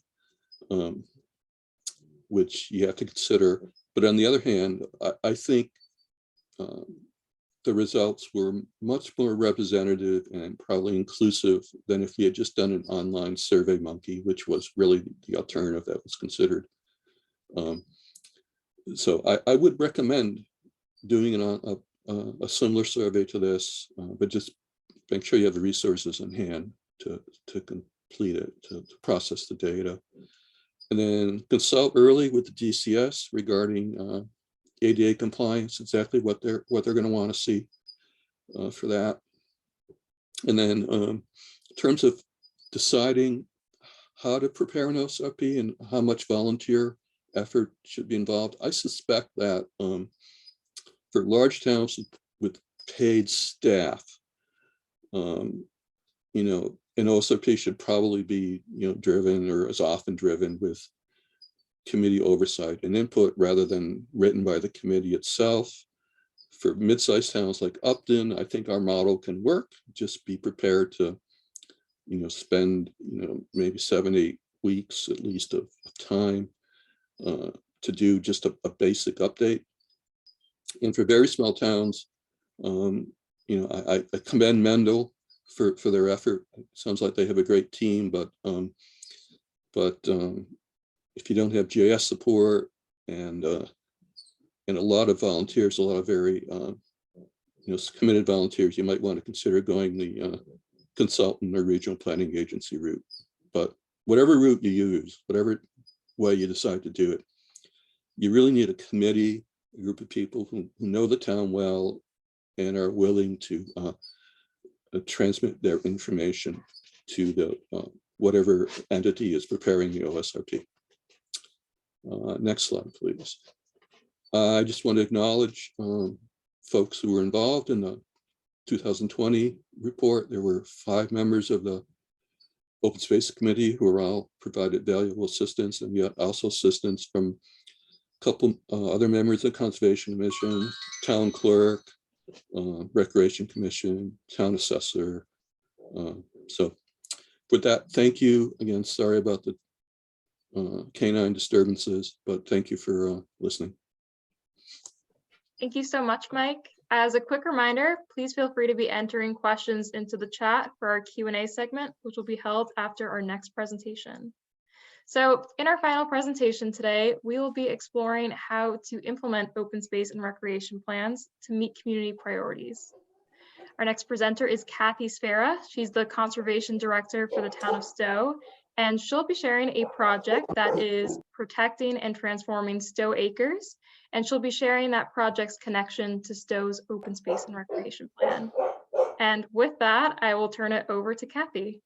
which you have to consider. But on the other hand, I think the results were much more representative and probably inclusive than if we had just done an online Survey Monkey, which was really the alternative that was considered. So I would recommend doing a similar survey to this, but just make sure you have the resources in hand to complete it, to process the data. And then consult early with the DCS regarding ADA compliance, exactly what they're going to want to see for that. And then in terms of deciding how to prepare an OSRP and how much volunteer effort should be involved, I suspect that for large towns with paid staff, you know, an OSRP should probably be, you know, driven or as often driven with committee oversight and input rather than written by the committee itself. For mid-sized towns like Upton, I think our model can work. Just be prepared to, you know, spend, you know, maybe 7-8 weeks at least of time to do just a basic update. And for very small towns, you know, I commend Wendell for their effort. It sounds like they have a great team, but if you don't have GIS support and a lot of volunteers, a lot of very you know, committed volunteers, you might want to consider going the consultant or regional planning agency route. But whatever route you use, whatever way you decide to do it, you really need a committee, a group of people who know the town well and are willing to transmit their information to the whatever entity is preparing the OSRP. Next slide, please. I just want to acknowledge folks who were involved in the 2020 report. There were 5 members of the Open Space Committee who were all provided valuable assistance, and yet also assistance from a couple other members of the Conservation Commission, Town Clerk, Recreation Commission, Town Assessor. So with that, thank you again. Sorry about the canine disturbances, but thank you for listening. Thank you so much, Mike. As a quick reminder, please feel free to be entering questions into the chat for our Q&A segment, which will be held after our next presentation. So in our final presentation today, we will be exploring how to implement open space and recreation plans to meet community priorities. Our next presenter is Kathy Sferra. She's the Conservation Director for the town of Stow, and she'll be sharing a project that is protecting and transforming Stow Acres, and she'll be sharing that project's connection to Stow's open space and recreation plan. And with that, I will turn it over to Kathy.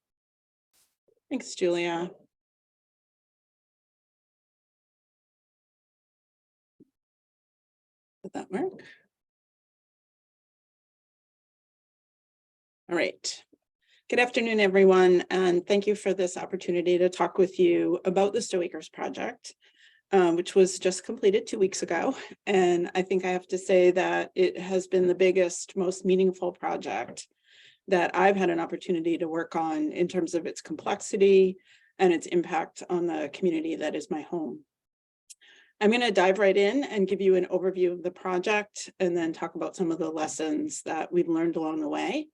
Thanks, Julia. Did that work? All right. Good afternoon, everyone, and thank you for this opportunity to talk with you about the Stow Acres project, which was just completed 2 weeks ago. And I think I have to say that it has been the biggest, most meaningful project that I've had an opportunity to work on in terms of its complexity and its impact on the community that is my home. I'm going to dive right in and give you an overview of the project and then talk about some of the lessons that we've learned along the way.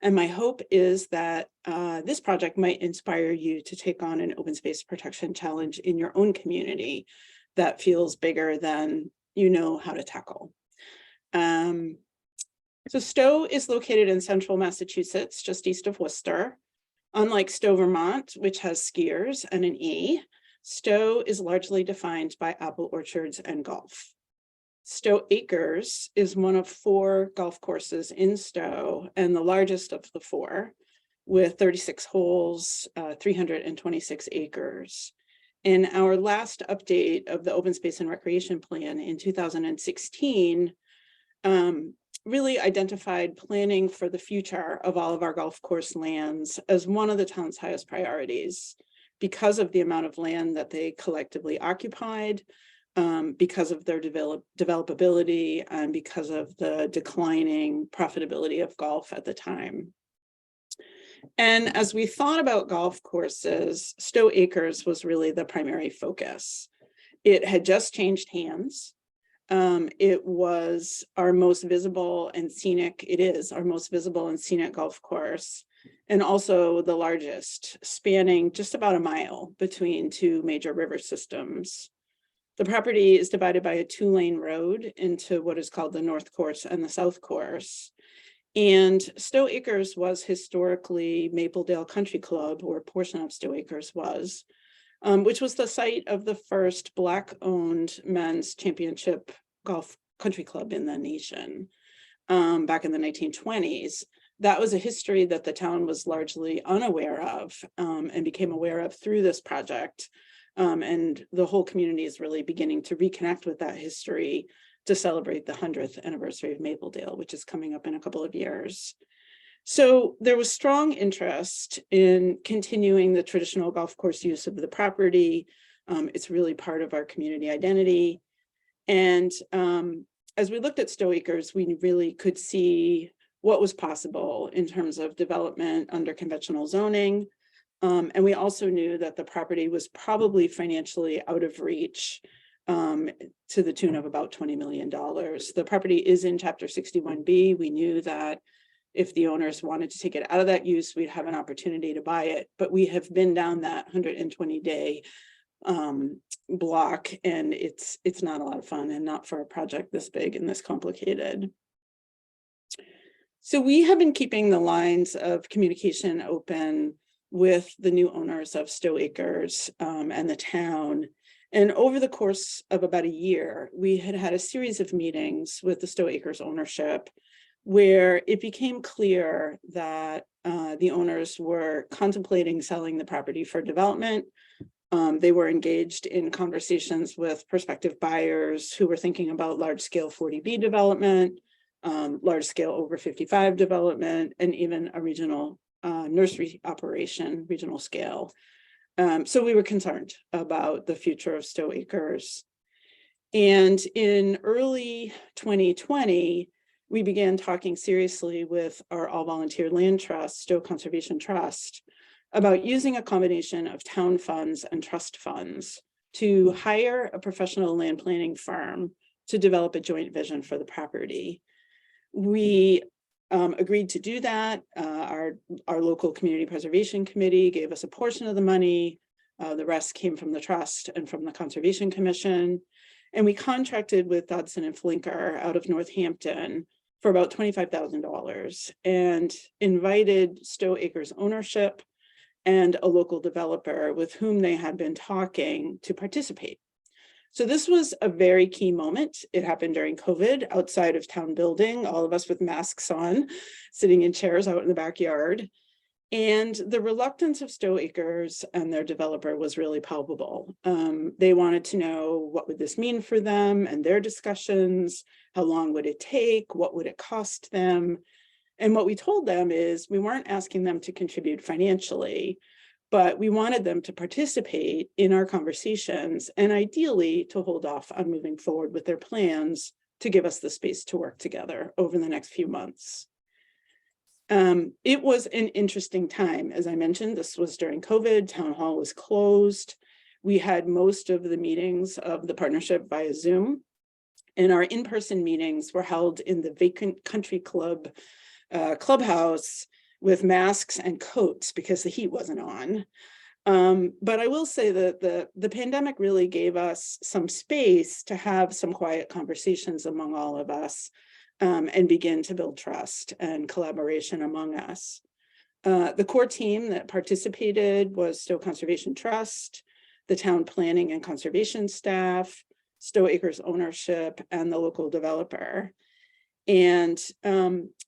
And my hope is that this project might inspire you to take on an open space protection challenge in your own community that feels bigger than you know how to tackle. So Stow is located in central Massachusetts, just east of Worcester. Unlike Stow, Vermont, which has skiers and an E, Stow is largely defined by apple orchards and golf. Stow Acres is one of 4 golf courses in Stow and the largest of the 4, with 36 holes, 326 acres. In our last update of the Open Space and Recreation Plan in 2016, really identified planning for the future of all of our golf course lands as one of the town's highest priorities because of the amount of land that they collectively occupied, because of their developability and because of the declining profitability of golf at the time. And as we thought about golf courses, Stow Acres was really the primary focus. It had just changed hands. It was our most visible and scenic, it is our most visible and scenic golf course, and also the largest, spanning just about a mile between two major river systems. The property is divided by a 2-lane road into what is called the North Course and the South Course. And Stow Acres was historically Mapledale Country Club, or a portion of Stow Acres was, which was the site of the first Black-owned men's championship golf country club in the nation back in the 1920s. That was a history that the town was largely unaware of and became aware of through this project. And the whole community is really beginning to reconnect with that history to celebrate the 100th anniversary of Mapledale, which is coming up in a couple of years. So there was strong interest in continuing the traditional golf course use of the property. It's really part of our community identity. And as we looked at Stow Acres, we really could see what was possible in terms of development under conventional zoning. And we also knew that the property was probably financially out of reach to the tune of about $20 million. The property is in Chapter 61B. We knew that if the owners wanted to take it out of that use, we'd have an opportunity to buy it. But we have been down that 120-day block, and it's not a lot of fun, and not for a project this big and this complicated. So we have been keeping the lines of communication open with the new owners of Stow Acres and the town. And over the course of about a year, we had a series of meetings with the Stow Acres ownership where it became clear that the owners were contemplating selling the property for development. They were engaged in conversations with prospective buyers who were thinking about large-scale 40B development, large-scale over 55 development, and even a regional nursery operation, regional scale. So we were concerned about the future of Stow Acres. And in early 2020, we began talking seriously with our all-volunteer land trust, Stow Conservation Trust, about using a combination of town funds and trust funds to hire a professional land planning firm to develop a joint vision for the property. We agreed to do that. Our local community preservation committee gave us a portion of the money. The rest came from the trust and from the Conservation Commission. And we contracted with Dodson and Flinker out of Northampton for about $25,000 and invited Stow Acres ownership and a local developer with whom they had been talking to participate. So this was a very key moment. It happened during COVID, outside of town building, all of us with masks on, sitting in chairs out in the backyard. And the reluctance of Stow Acres and their developer was really palpable. They wanted to know, what would this mean for them and their discussions? How long would it take? What would it cost them? And what we told them is we weren't asking them to contribute financially, but we wanted them to participate in our conversations and ideally to hold off on moving forward with their plans to give us the space to work together over the next few months. It was an interesting time. As I mentioned, this was during COVID, town hall was closed. We had most of the meetings of the partnership via Zoom, and our in-person meetings were held in the vacant country club clubhouse with masks and coats because the heat wasn't on. But I will say that the pandemic really gave us some space to have some quiet conversations among all of us and begin to build trust and collaboration among us. The core team that participated was Stow Conservation Trust, the town planning and conservation staff, Stow Acres ownership, and the local developer. And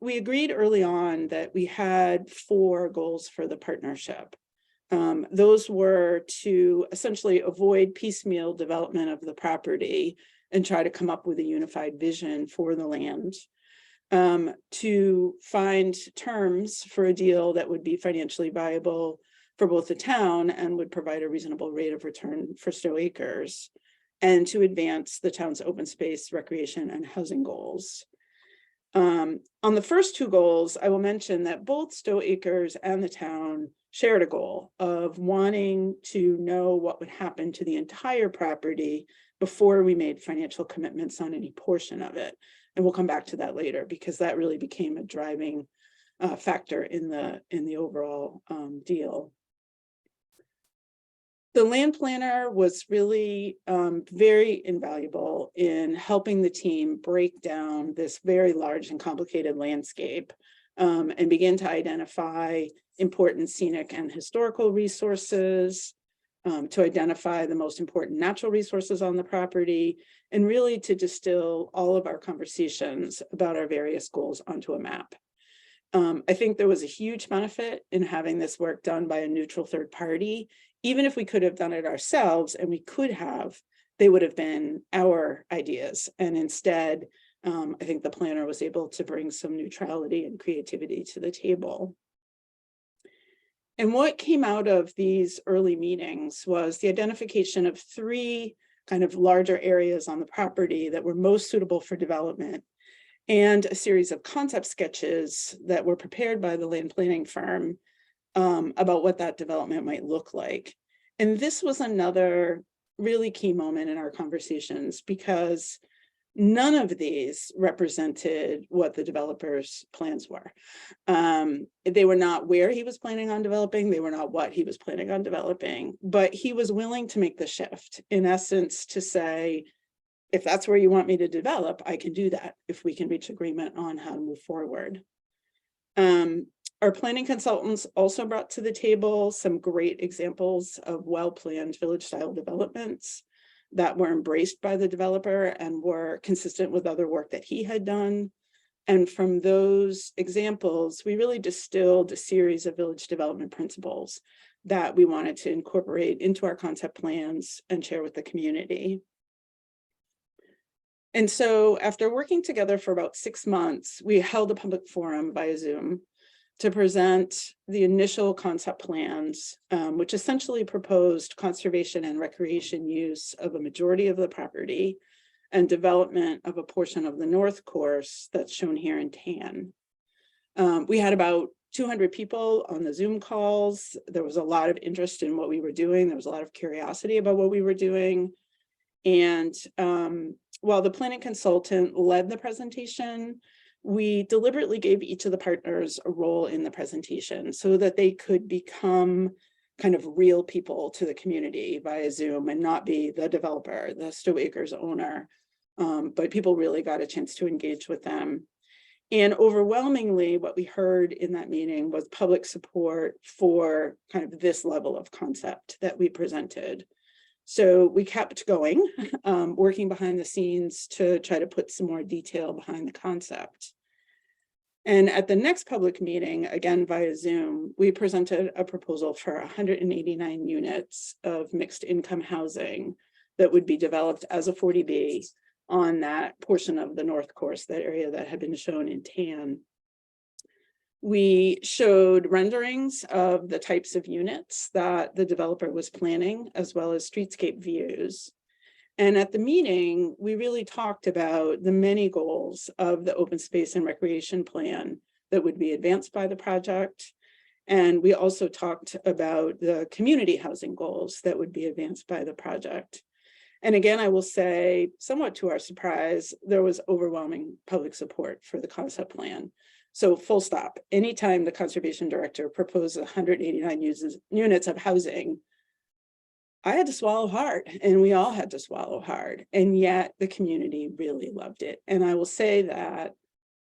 we agreed early on that we had 4 goals for the partnership. Those were to essentially avoid piecemeal development of the property and try to come up with a unified vision for the land, to find terms for a deal that would be financially viable for both the town and would provide a reasonable rate of return for Stow Acres, and to advance the town's open space, recreation, and housing goals. On the first two goals, I will mention that both Stow Acres and the town shared a goal of wanting to know what would happen to the entire property before we made financial commitments on any portion of it. And we'll come back to that later, because that really became a driving factor in the overall deal. The land planner was really very invaluable in helping the team break down this very large and complicated landscape and begin to identify important scenic and historical resources, to identify the most important natural resources on the property, and really to distill all of our conversations about our various goals onto a map. I think there was a huge benefit in having this work done by a neutral third party. Even if we could have done it ourselves, and we could have, they would have been our ideas. And instead, I think the planner was able to bring some neutrality and creativity to the table. And what came out of these early meetings was the identification of three kind of larger areas on the property that were most suitable for development, and a series of concept sketches that were prepared by the land planning firm about what that development might look like. And this was another really key moment in our conversations, because none of these represented what the developer's plans were. They were not where he was planning on developing, they were not what he was planning on developing, but he was willing to make the shift, in essence, to say, if that's where you want me to develop, I can do that if we can reach agreement on how to move forward. Our planning consultants also brought to the table some great examples of well-planned village-style developments that were embraced by the developer and were consistent with other work that he had done. And from those examples, we really distilled a series of village development principles that we wanted to incorporate into our concept plans and share with the community. And so after working together for about 6 months, we held a public forum via Zoom to present the initial concept plans, which essentially proposed conservation and recreation use of a majority of the property and development of a portion of the north course that's shown here in tan. We had about 200 people on the Zoom calls. There was a lot of interest in what we were doing. There was a lot of curiosity about what we were doing. And while the planning consultant led the presentation, we deliberately gave each of the partners a role in the presentation so that they could become kind of real people to the community via Zoom and not be the developer, the Stow Acres owner, but people really got a chance to engage with them. And overwhelmingly, what we heard in that meeting was public support for kind of this level of concept that we presented. So we kept going, working behind the scenes to try to put some more detail behind the concept. And at the next public meeting, again via Zoom, we presented a proposal for 189 units of mixed income housing that would be developed as a 40B on that portion of the north course, that area that had been shown in tan. We showed renderings of the types of units that the developer was planning, as well as streetscape views. And at the meeting, we really talked about the many goals of the open space and recreation plan that would be advanced by the project. And we also talked about the community housing goals that would be advanced by the project. And again, I will say, somewhat to our surprise, there was overwhelming public support for the concept plan. So full stop, anytime the conservation director proposed 189 units of housing, I had to swallow hard, and we all had to swallow hard. And yet the community really loved it. And I will say that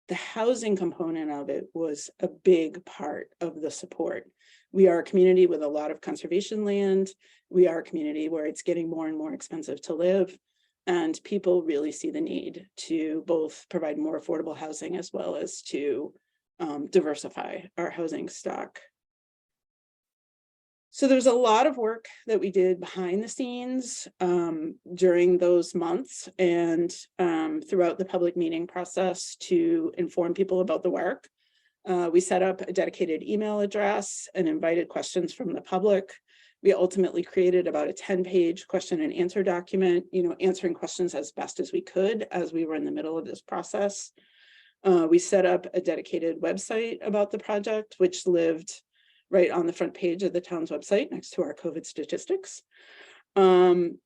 the housing component of it was a big part of the support. We are a community with a lot of conservation land. We are a community where it's getting more and more expensive to live. And people really see the need to both provide more affordable housing as well as to diversify our housing stock. So there's a lot of work that we did behind the scenes during those months and throughout the public meeting process to inform people about the work. We set up a dedicated email address and invited questions from the public. We ultimately created about a 10-page question and answer document, answering questions as best as we could as we were in the middle of this process. We set up a dedicated website about the project, which lived right on the front page of the town's website next to our COVID statistics. And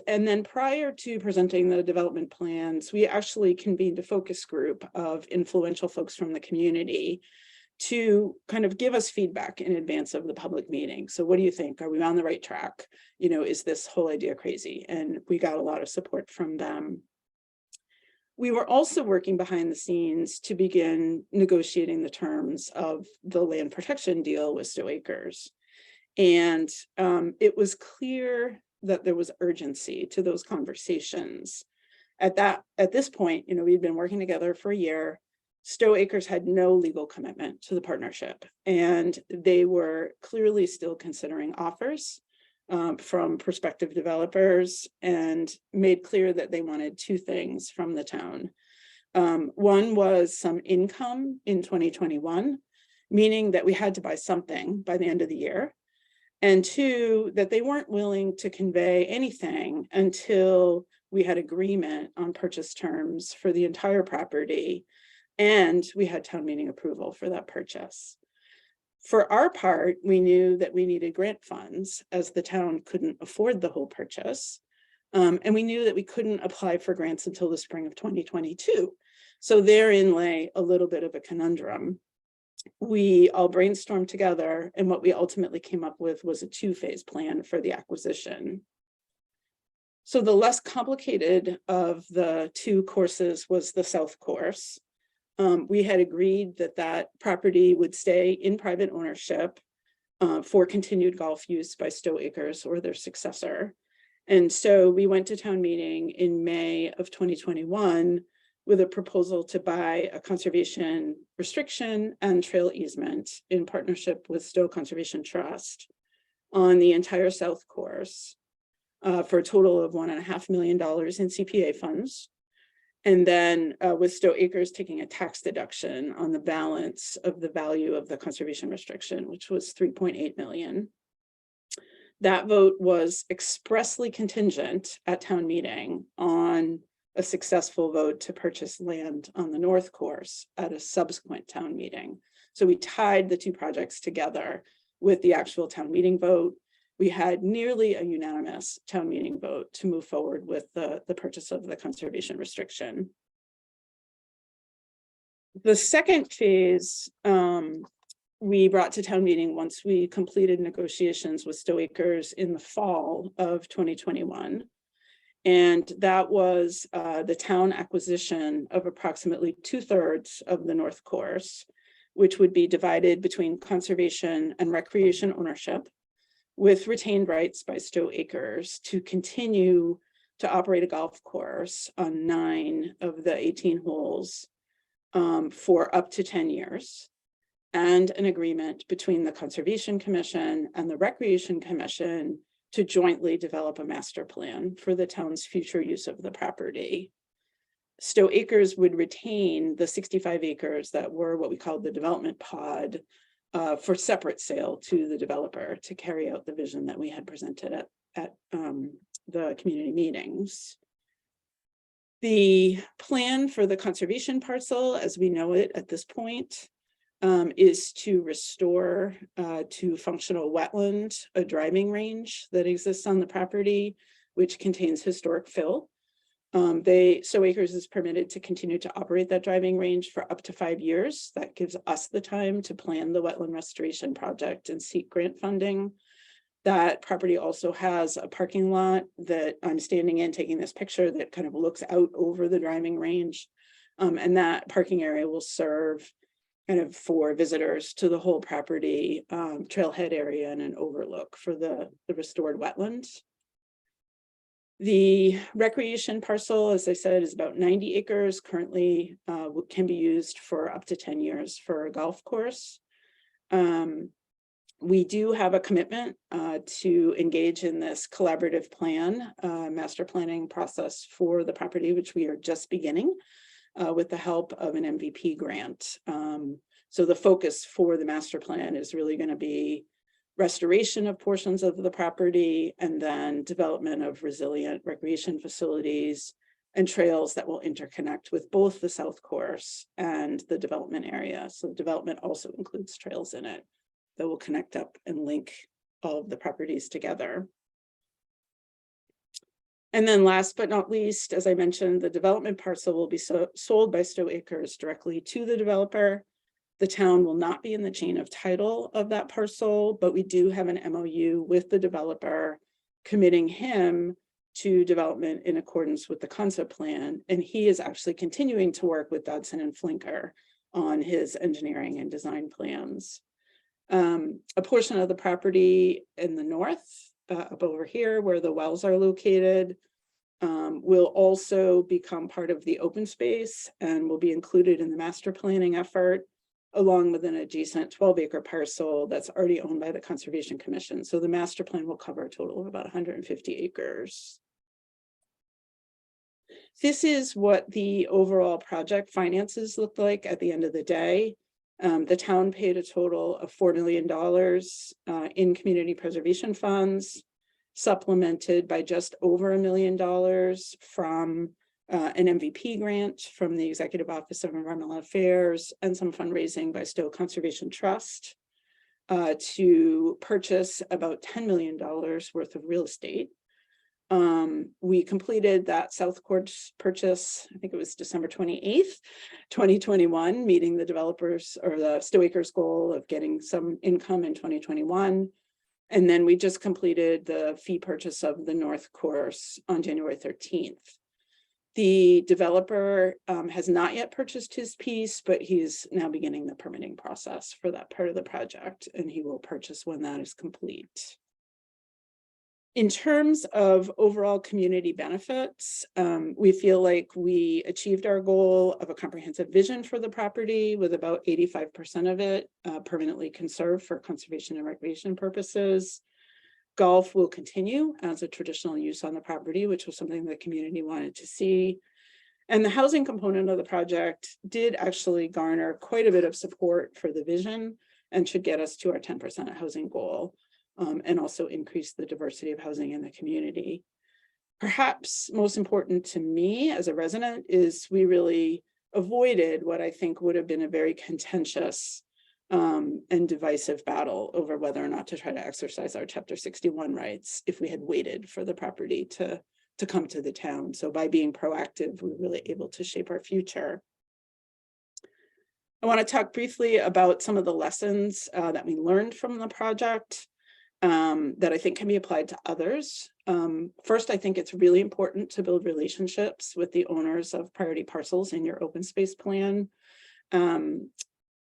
then prior to presenting the development plans, we actually convened a focus group of influential folks from the community to kind of give us feedback in advance of the public meeting. So what do you think? Are we on the right track? Is this whole idea crazy? And we got a lot of support from them. We were also working behind the scenes to begin negotiating the terms of the land protection deal with Stow Acres. And it was clear that there was urgency to those conversations. At this point, we'd been working together for a year. Stow Acres had no legal commitment to the partnership, and they were clearly still considering offers from prospective developers, and made clear that they wanted two things from the town. One was some income in 2021, meaning that we had to buy something by the end of the year. And two, that they weren't willing to convey anything until we had agreement on purchase terms for the entire property, and we had town meeting approval for that purchase. For our part, we knew that we needed grant funds as the town couldn't afford the whole purchase. And we knew that we couldn't apply for grants until the spring of 2022. So therein lay a little bit of a conundrum. We all brainstormed together, and what we ultimately came up with was a two-phase plan for the acquisition. So the less complicated of the two courses was the south course. We had agreed that that property would stay in private ownership for continued golf use by Stow Acres or their successor. And so we went to town meeting in May of 2021 with a proposal to buy a conservation restriction and trail easement in partnership with Stow Conservation Trust on the entire south course for a total of $1.5 million in CPA funds. And then with Stow Acres taking a tax deduction on the balance of the value of the conservation restriction, which was $3.8 million. That vote was expressly contingent at town meeting on a successful vote to purchase land on the north course at a subsequent town meeting. So we tied the two projects together with the actual town meeting vote. We had nearly a unanimous town meeting vote to move forward with the purchase of the conservation restriction. The second phase we brought to town meeting once we completed negotiations with Stow Acres in the fall of 2021. And that was the town acquisition of approximately 2/3 of the north course, which would be divided between conservation and recreation ownership, with retained rights by Stow Acres to continue to operate a golf course on 9 of the 18 holes for up to 10 years, and an agreement between the Conservation Commission and the Recreation Commission to jointly develop a master plan for the town's future use of the property. Stow Acres would retain the 65 acres that were what we called the development pod for separate sale to the developer to carry out the vision that we had presented at the community meetings. The plan for the conservation parcel, as we know it at this point, is to restore to functional wetland a driving range that exists on the property, which contains historic fill. Stow Acres is permitted to continue to operate that driving range for up to 5 years. That gives us the time to plan the wetland restoration project and seek grant funding. That property also has a parking lot that I'm standing in taking this picture that kind of looks out over the driving range. And that parking area will serve kind of for visitors to the whole property, trailhead area and an overlook for the restored wetlands. The recreation parcel, as I said, is about 90 acres, currently can be used for up to 10 years for a golf course. We do have a commitment to engage in this collaborative plan, master planning process for the property, which we are just beginning with the help of an MVP grant. So the focus for the master plan is really going to be restoration of portions of the property, and then development of resilient recreation facilities and trails that will interconnect with both the South Course and the development area. So development also includes trails in it that will connect up and link all of the properties together. And then last but not least, as I mentioned, the development parcel will be sold by Stow Acres directly to the developer. The town will not be in the chain of title of that parcel, but we do have an MOU with the developer committing him to development in accordance with the concept plan. And he is actually continuing to work with Dodson and Flinker on his engineering and design plans. A portion of the property in the north, up over here where the wells are located, will also become part of the open space and will be included in the master planning effort, along with an adjacent 12-acre parcel that's already owned by the Conservation Commission. So the master plan will cover a total of about 150 acres. This is what the overall project finances look like at the end of the day. The town paid a total of $4 million in community preservation funds, supplemented by just over $1 million from an MVP grant from the Executive Office of Environmental Affairs and some fundraising by Stow Conservation Trust to purchase about $10 million worth of real estate. We completed that South Course purchase, I think it was December 28th, 2021, meeting the developers or the Stow Acres goal of getting some income in 2021. And then we just completed the fee purchase of the North Course on January 13th. The developer has not yet purchased his piece, but he's now beginning the permitting process for that part of the project, and he will purchase when that is complete. In terms of overall community benefits, we feel like we achieved our goal of a comprehensive vision for the property, with about 85% of it permanently conserved for conservation and recreation purposes. Golf will continue as a traditional use on the property, which was something the community wanted to see. And the housing component of the project did actually garner quite a bit of support for the vision and should get us to our 10% housing goal. And also increase the diversity of housing in the community. Perhaps most important to me as a resident is we really avoided what I think would have been a very contentious and divisive battle over whether or not to try to exercise our Chapter 61 rights if we had waited for the property to come to the town. So by being proactive, we're really able to shape our future. I want to talk briefly about some of the lessons that we learned from the project. That I think can be applied to others. First, I think it's really important to build relationships with the owners of priority parcels in your open space plan.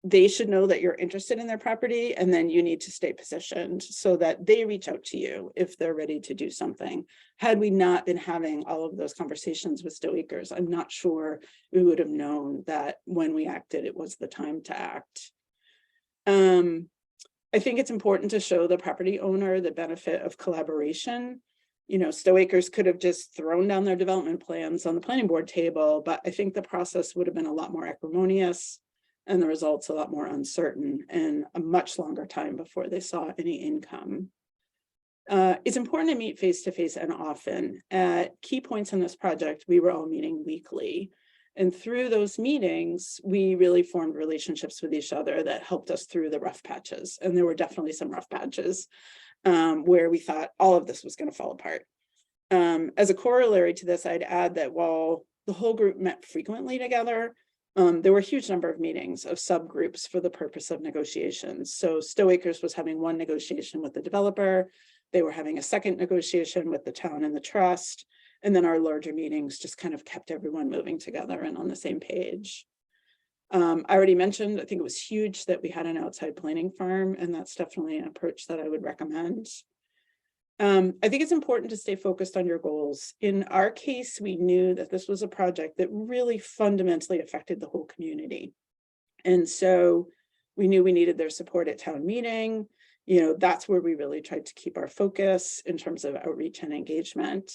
They should know that you're interested in their property, and then you need to stay positioned so that they reach out to you if they're ready to do something. Had we not been having all of those conversations with Stow Acres, I'm not sure we would have known that when we acted, it was the time to act. I think it's important to show the property owner the benefit of collaboration. You know, Stow Acres could have just thrown down their development plans on the planning board table, but I think the process would have been a lot more acrimonious and the results a lot more uncertain and a much longer time before they saw any income. It's important to meet face-to-face and often. At key points in this project, we were all meeting weekly. And through those meetings, we really formed relationships with each other that helped us through the rough patches. And there were definitely some rough patches where we thought all of this was going to fall apart. As a corollary to this, I'd add that while the whole group met frequently together, there were a huge number of meetings of subgroups for the purpose of negotiations. So Stow Acres was having one negotiation with the developer. They were having a second negotiation with the town and the trust. And then our larger meetings just kind of kept everyone moving together and on the same page. I already mentioned, I think it was huge that we had an outside planning firm, and that's definitely an approach that I would recommend. I think it's important to stay focused on your goals. In our case, we knew that this was a project that really fundamentally affected the whole community. And so we knew we needed their support at town meeting. You know, that's where we really tried to keep our focus in terms of outreach and engagement.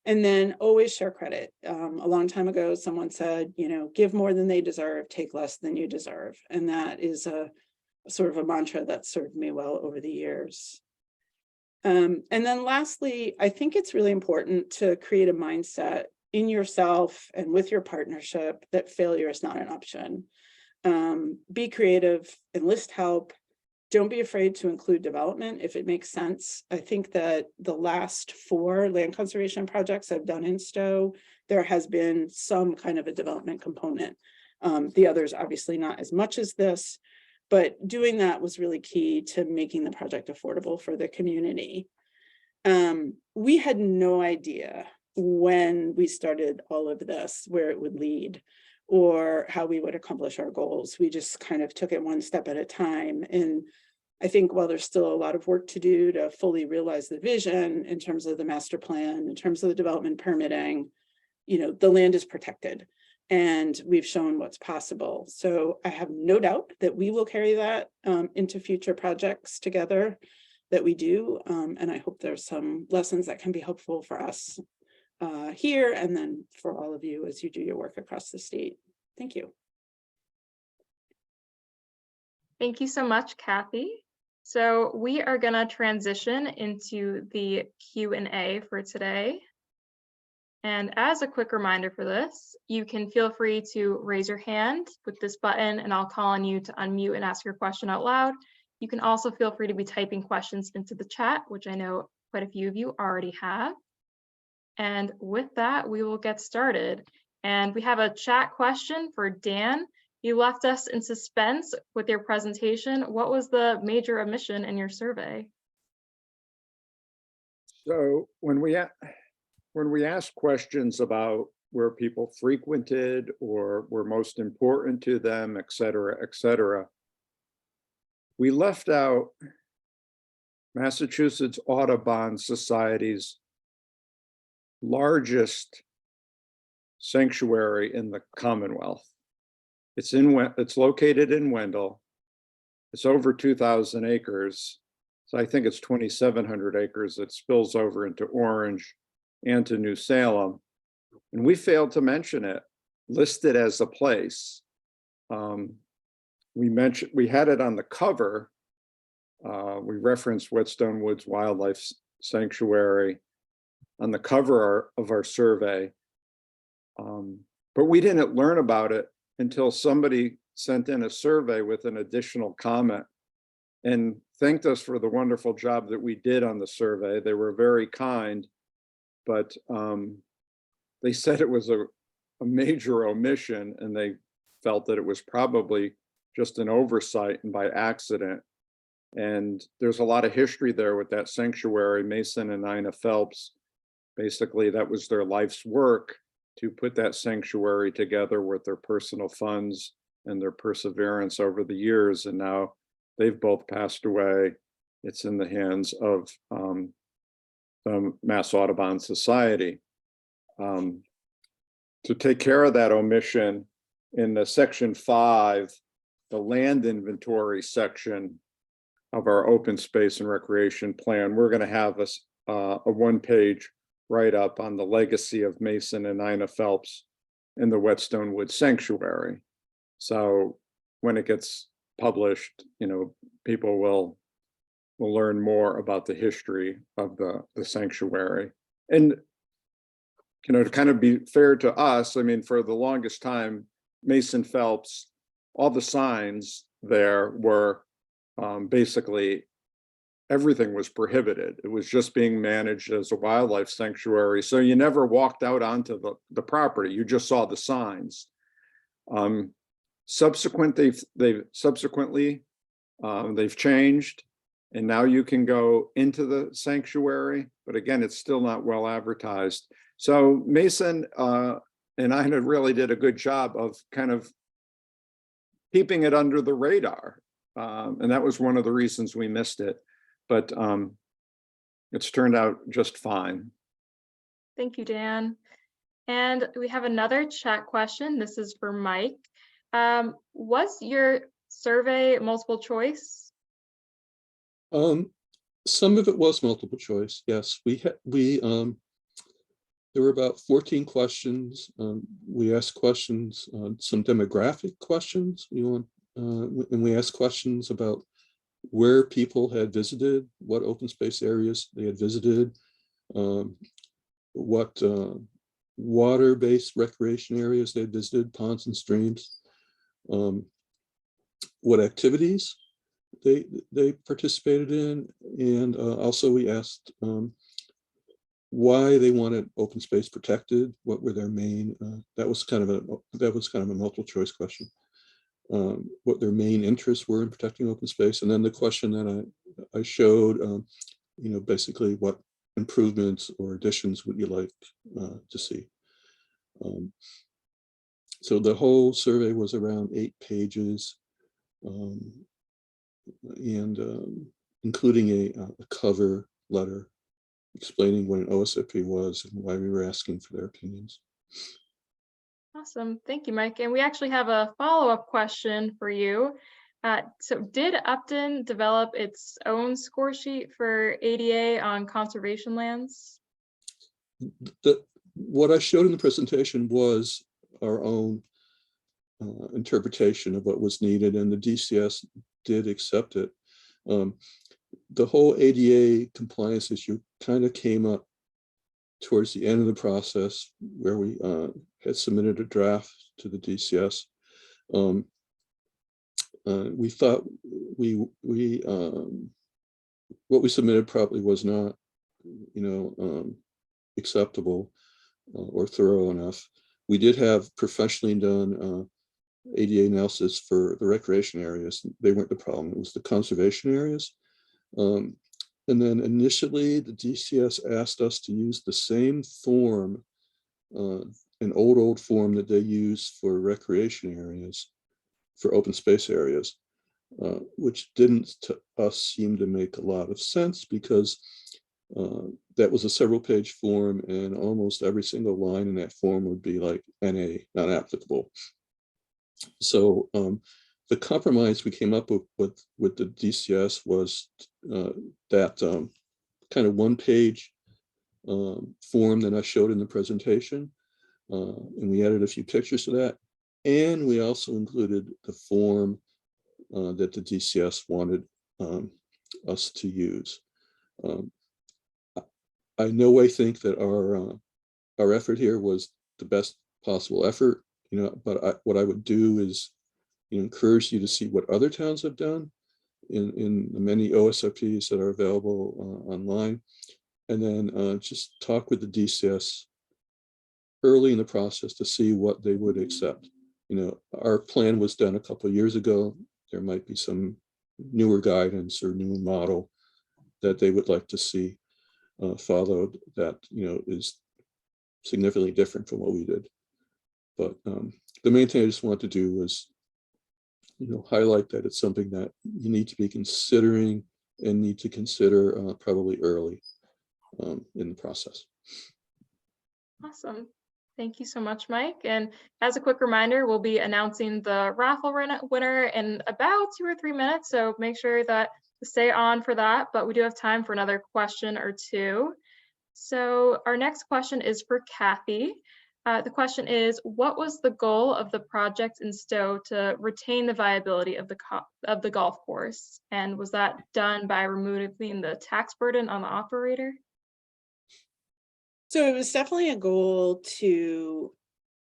And then always share credit. A long time ago, someone said, you know, give more than they deserve, take less than you deserve. And that is a sort of a mantra that served me well over the years. And then lastly, I think it's really important to create a mindset in yourself and with your partnership that failure is not an option. Be creative, enlist help. Don't be afraid to include development if it makes sense. I think that the last 4 land conservation projects I've done in Stow, there has been some kind of a development component. The others obviously not as much as this, but doing that was really key to making the project affordable for the community. We had no idea when we started all of this where it would lead or how we would accomplish our goals. We just kind of took it one step at a time. And I think while there's still a lot of work to do to fully realize the vision in terms of the master plan, in terms of the development permitting, the land is protected. And we've shown what's possible. So I have no doubt that we will carry that into future projects together that we do. And I hope there's some lessons that can be helpful for us here and then for all of you as you do your work across the state. Thank you. Thank you so much, Kathy. So we are going to transition into the Q&A for today. And as a quick reminder for this, you can feel free to raise your hand with this button and I'll call on you to unmute and ask your question out loud. You can also feel free to be typing questions into the chat, which I know quite a few of you already have. And with that, we will get started. And we have a chat question for Dan. You left us in suspense with your presentation. What was the major omission in your survey? So when we ask questions about where people frequented or were most important to them, et cetera, we left out Massachusetts Audubon Society's largest sanctuary in the Commonwealth. It's located in Wendell. It's over 2,000 acres. So I think it's 2,700 acres that spills over into Orange and to New Salem. And we failed to mention it, listed as a place. We had it on the cover. We referenced Whetstone Woods Wildlife Sanctuary on the cover of our survey. But we didn't learn about it until somebody sent in a survey with an additional comment and thanked us for the wonderful job that we did on the survey. They were very kind, but they said it was a major omission and they felt that it was probably just an oversight and by accident. And there's a lot of history there with that sanctuary. Mason and Ina Phelps, basically that was their life's work to put that sanctuary together with their personal funds and their perseverance over the years. And now they've both passed away. It's in the hands of the Mass Audubon Society. To take care of that omission, in the section 5, the land inventory section of our open space and recreation plan, we're going to have a one-page write-up on the legacy of Mason and Ina Phelps in the Whetstone Woods Sanctuary. So when it gets published, people will learn more about the history of the sanctuary. And to kind of be fair to us, I mean, for the longest time, Mason Phelps, all the signs there were basically everything was prohibited. It was just being managed as a wildlife sanctuary. So you never walked out onto the property. You just saw the signs. Subsequently, they've changed, and now you can go into the sanctuary. But again, it's still not well advertised. So Mason and Ina really did a good job of kind of keeping it under the radar. And that was one of the reasons we missed it. But it's turned out just fine. Thank you, Dan. And we have another chat question. This is for Mike. Was your survey multiple choice? Some of it was multiple choice. Yes, there were about 14 questions. We asked questions, some demographic questions. You want and we asked questions about where people had visited, what open space areas they had visited, what water-based recreation areas they visited, ponds and streams, what activities they participated in, and also we asked why they wanted open space protected, what were their main, that was kind of a multiple choice question, what their main interests were in protecting open space, and then the question that I showed, basically what improvements or additions would you like to see. So the whole survey was around 8 pages, and including a cover letter explaining what an OSFP was and why we were asking for their opinions. Awesome. Thank you, Mike. And we actually have a follow-up question for you. So did Upton develop its own score sheet for ADA on conservation lands? What I showed in the presentation was our own interpretation of what was needed, and the DCS did accept it. The whole ADA compliance issue kind of came up towards the end of the process, where we had submitted a draft to the DCS. We thought what we submitted probably was not, acceptable or thorough enough. We did have professionally done ADA analysis for the recreation areas. They weren't the problem, it was the conservation areas. And then initially the DCS asked us to use the same form, an old form that they use for recreation areas, for open space areas, which didn't to us seem to make a lot of sense, because that was a several page form and almost every single line in that form would be like NA, not applicable. So the compromise we came up with the DCS was that kind of 1 page form that I showed in the presentation, and we added a few pictures to that, and we also included the form that the DCS wanted us to use. I no way think that our effort here was the best possible effort, but what I would do is encourage you to see what other towns have done in the many OSFPs that are available online, and then just talk with the DCS early in the process to see what they would accept. Our plan was done a couple of years ago. There might be some newer guidance or new model that they would like to see followed that is significantly different from what we did. But the main thing I just wanted to do was highlight that it's something that you need to be considering and need to consider probably early in the process. Awesome. Thank you so much, Mike. And as a quick reminder, we'll be announcing the raffle winner in about 2 or 3 minutes. So make sure that to stay on for that, but we do have time for another question or two. So our next question is for Kathy. The question is, what was the goal of the project in Stow to retain the viability of the golf course? And was that done by removing the tax burden on the operator? So it was definitely a goal to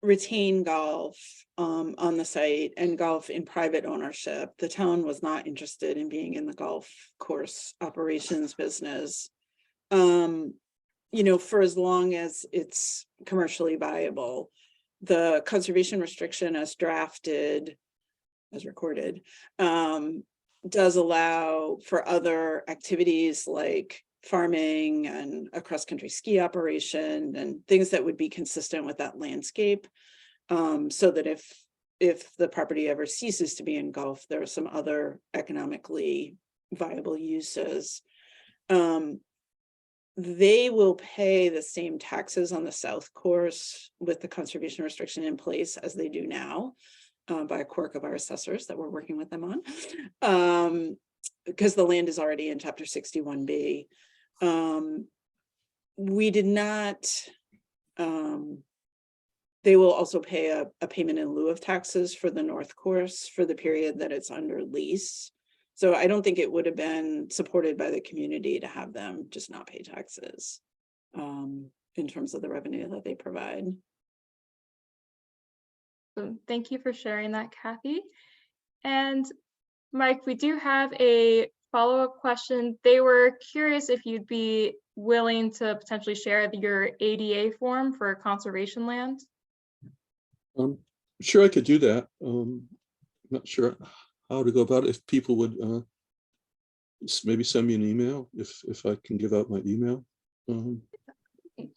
retain golf on the site and golf in private ownership. The town was not interested in being in the golf course operations business, for as long as it's commercially viable. The conservation restriction as recorded, does allow for other activities like farming and a cross-country ski operation and things that would be consistent with that landscape, so that if the property ever ceases to be in golf, there are some other economically viable uses. They will pay the same taxes on the south course with the conservation restriction in place as they do now, by a quirk of our assessors that we're working with them on, because the land is already in chapter 61B. We did not, they will also pay a payment in lieu of taxes for the North Course for the period that it's under lease. So I don't think it would have been supported by the community to have them just not pay taxes in terms of the revenue that they provide. So thank you for sharing that, Kathy. And Mike, we do have a follow-up question. They were curious if you'd be willing to potentially share your ADA form for conservation land. Sure, I could do that. Not sure how to go about it. If people would maybe send me an email, if I can give out my email.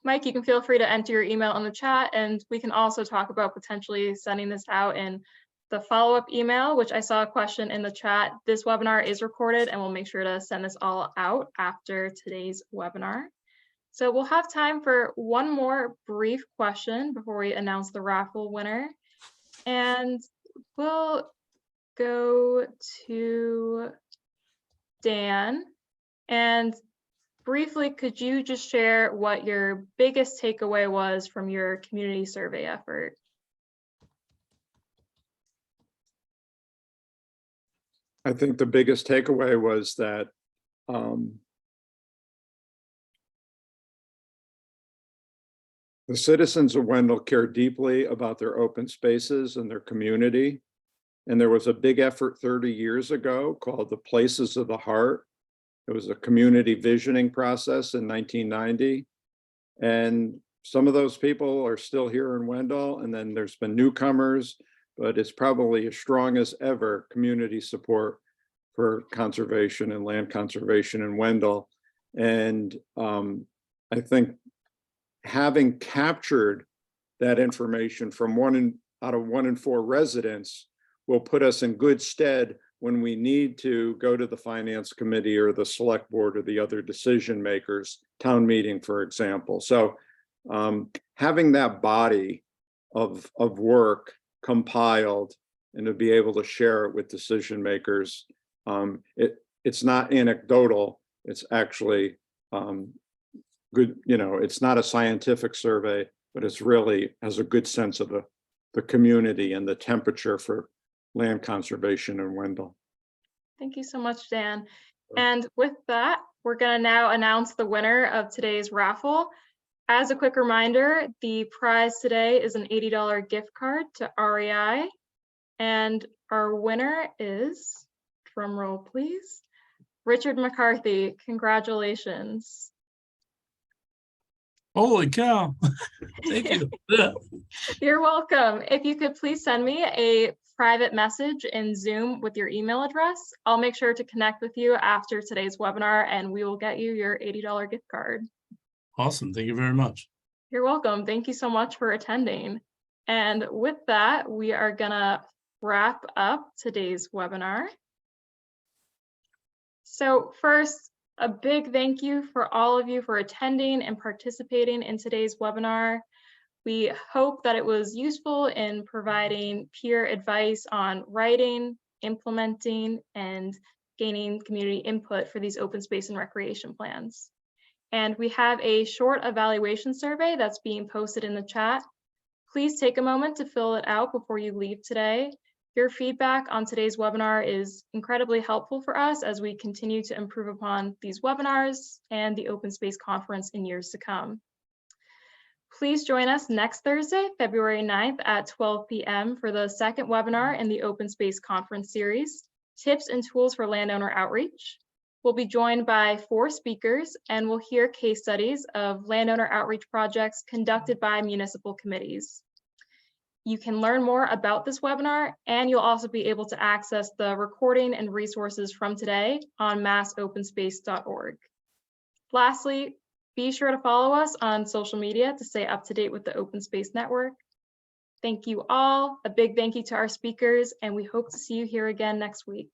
Mike, you can feel free to enter your email in the chat, and we can also talk about potentially sending this out in the follow-up email, which I saw a question in the chat. This webinar is recorded, and we'll make sure to send this all out after today's webinar. So we'll have time for one more brief question before we announce the raffle winner. And we'll go to Dan. And briefly, could you just share what your biggest takeaway was from your community survey effort? I think the biggest takeaway was that the citizens of Wendell care deeply about their open spaces and their community. And there was a big effort 30 years ago called the Places of the Heart. It was a community visioning process in 1990. And some of those people are still here in Wendell, and then there's been newcomers, but it's probably as strong as ever community support for conservation and land conservation in Wendell. And I think having captured that information from out of 1 in 4 residents will put us in good stead when we need to go to the finance committee or the select board or the other decision makers, town meeting, for example. So having that body of work compiled and to be able to share it with decision makers, it's not anecdotal, it's actually good, it's not a scientific survey, but it's really has a good sense of the community and the temperature for land conservation in Wendell. Thank you so much, Dan. And with that, we're going to now announce the winner of today's raffle. As a quick reminder, the prize today is an $80 gift card to REI. And our winner is, drum roll please, Richard McCarthy. Congratulations. Holy cow. Thank you. Yeah. You're welcome. If you could please send me a private message in Zoom with your email address, I'll make sure to connect with you after today's webinar and we will get you your $80 gift card. Awesome. Thank you very much. You're welcome. Thank you so much for attending. And with that, we are gonna wrap up today's webinar. So first, a big thank you for all of you for attending and participating in today's webinar. We hope that it was useful in providing peer advice on writing, implementing, and gaining community input for these open space and recreation plans. And we have a short evaluation survey that's being posted in the chat. Please take a moment to fill it out before you leave today. Your feedback on today's webinar is incredibly helpful for us as we continue to improve upon these webinars and the Open Space Conference in years to come. Please join us next Thursday, February 9th at 12 p.m. for the second webinar in the Open Space Conference series, Tips and Tools for Landowner Outreach. We'll be joined by 4 speakers and we'll hear case studies of landowner outreach projects conducted by municipal committees. You can learn more about this webinar and you'll also be able to access the recording and resources from today on massopenspace.org. Lastly, be sure to follow us on social media to stay up to date with the Open Space Network. Thank you all. A big thank you to our speakers, and we hope to see you here again next week.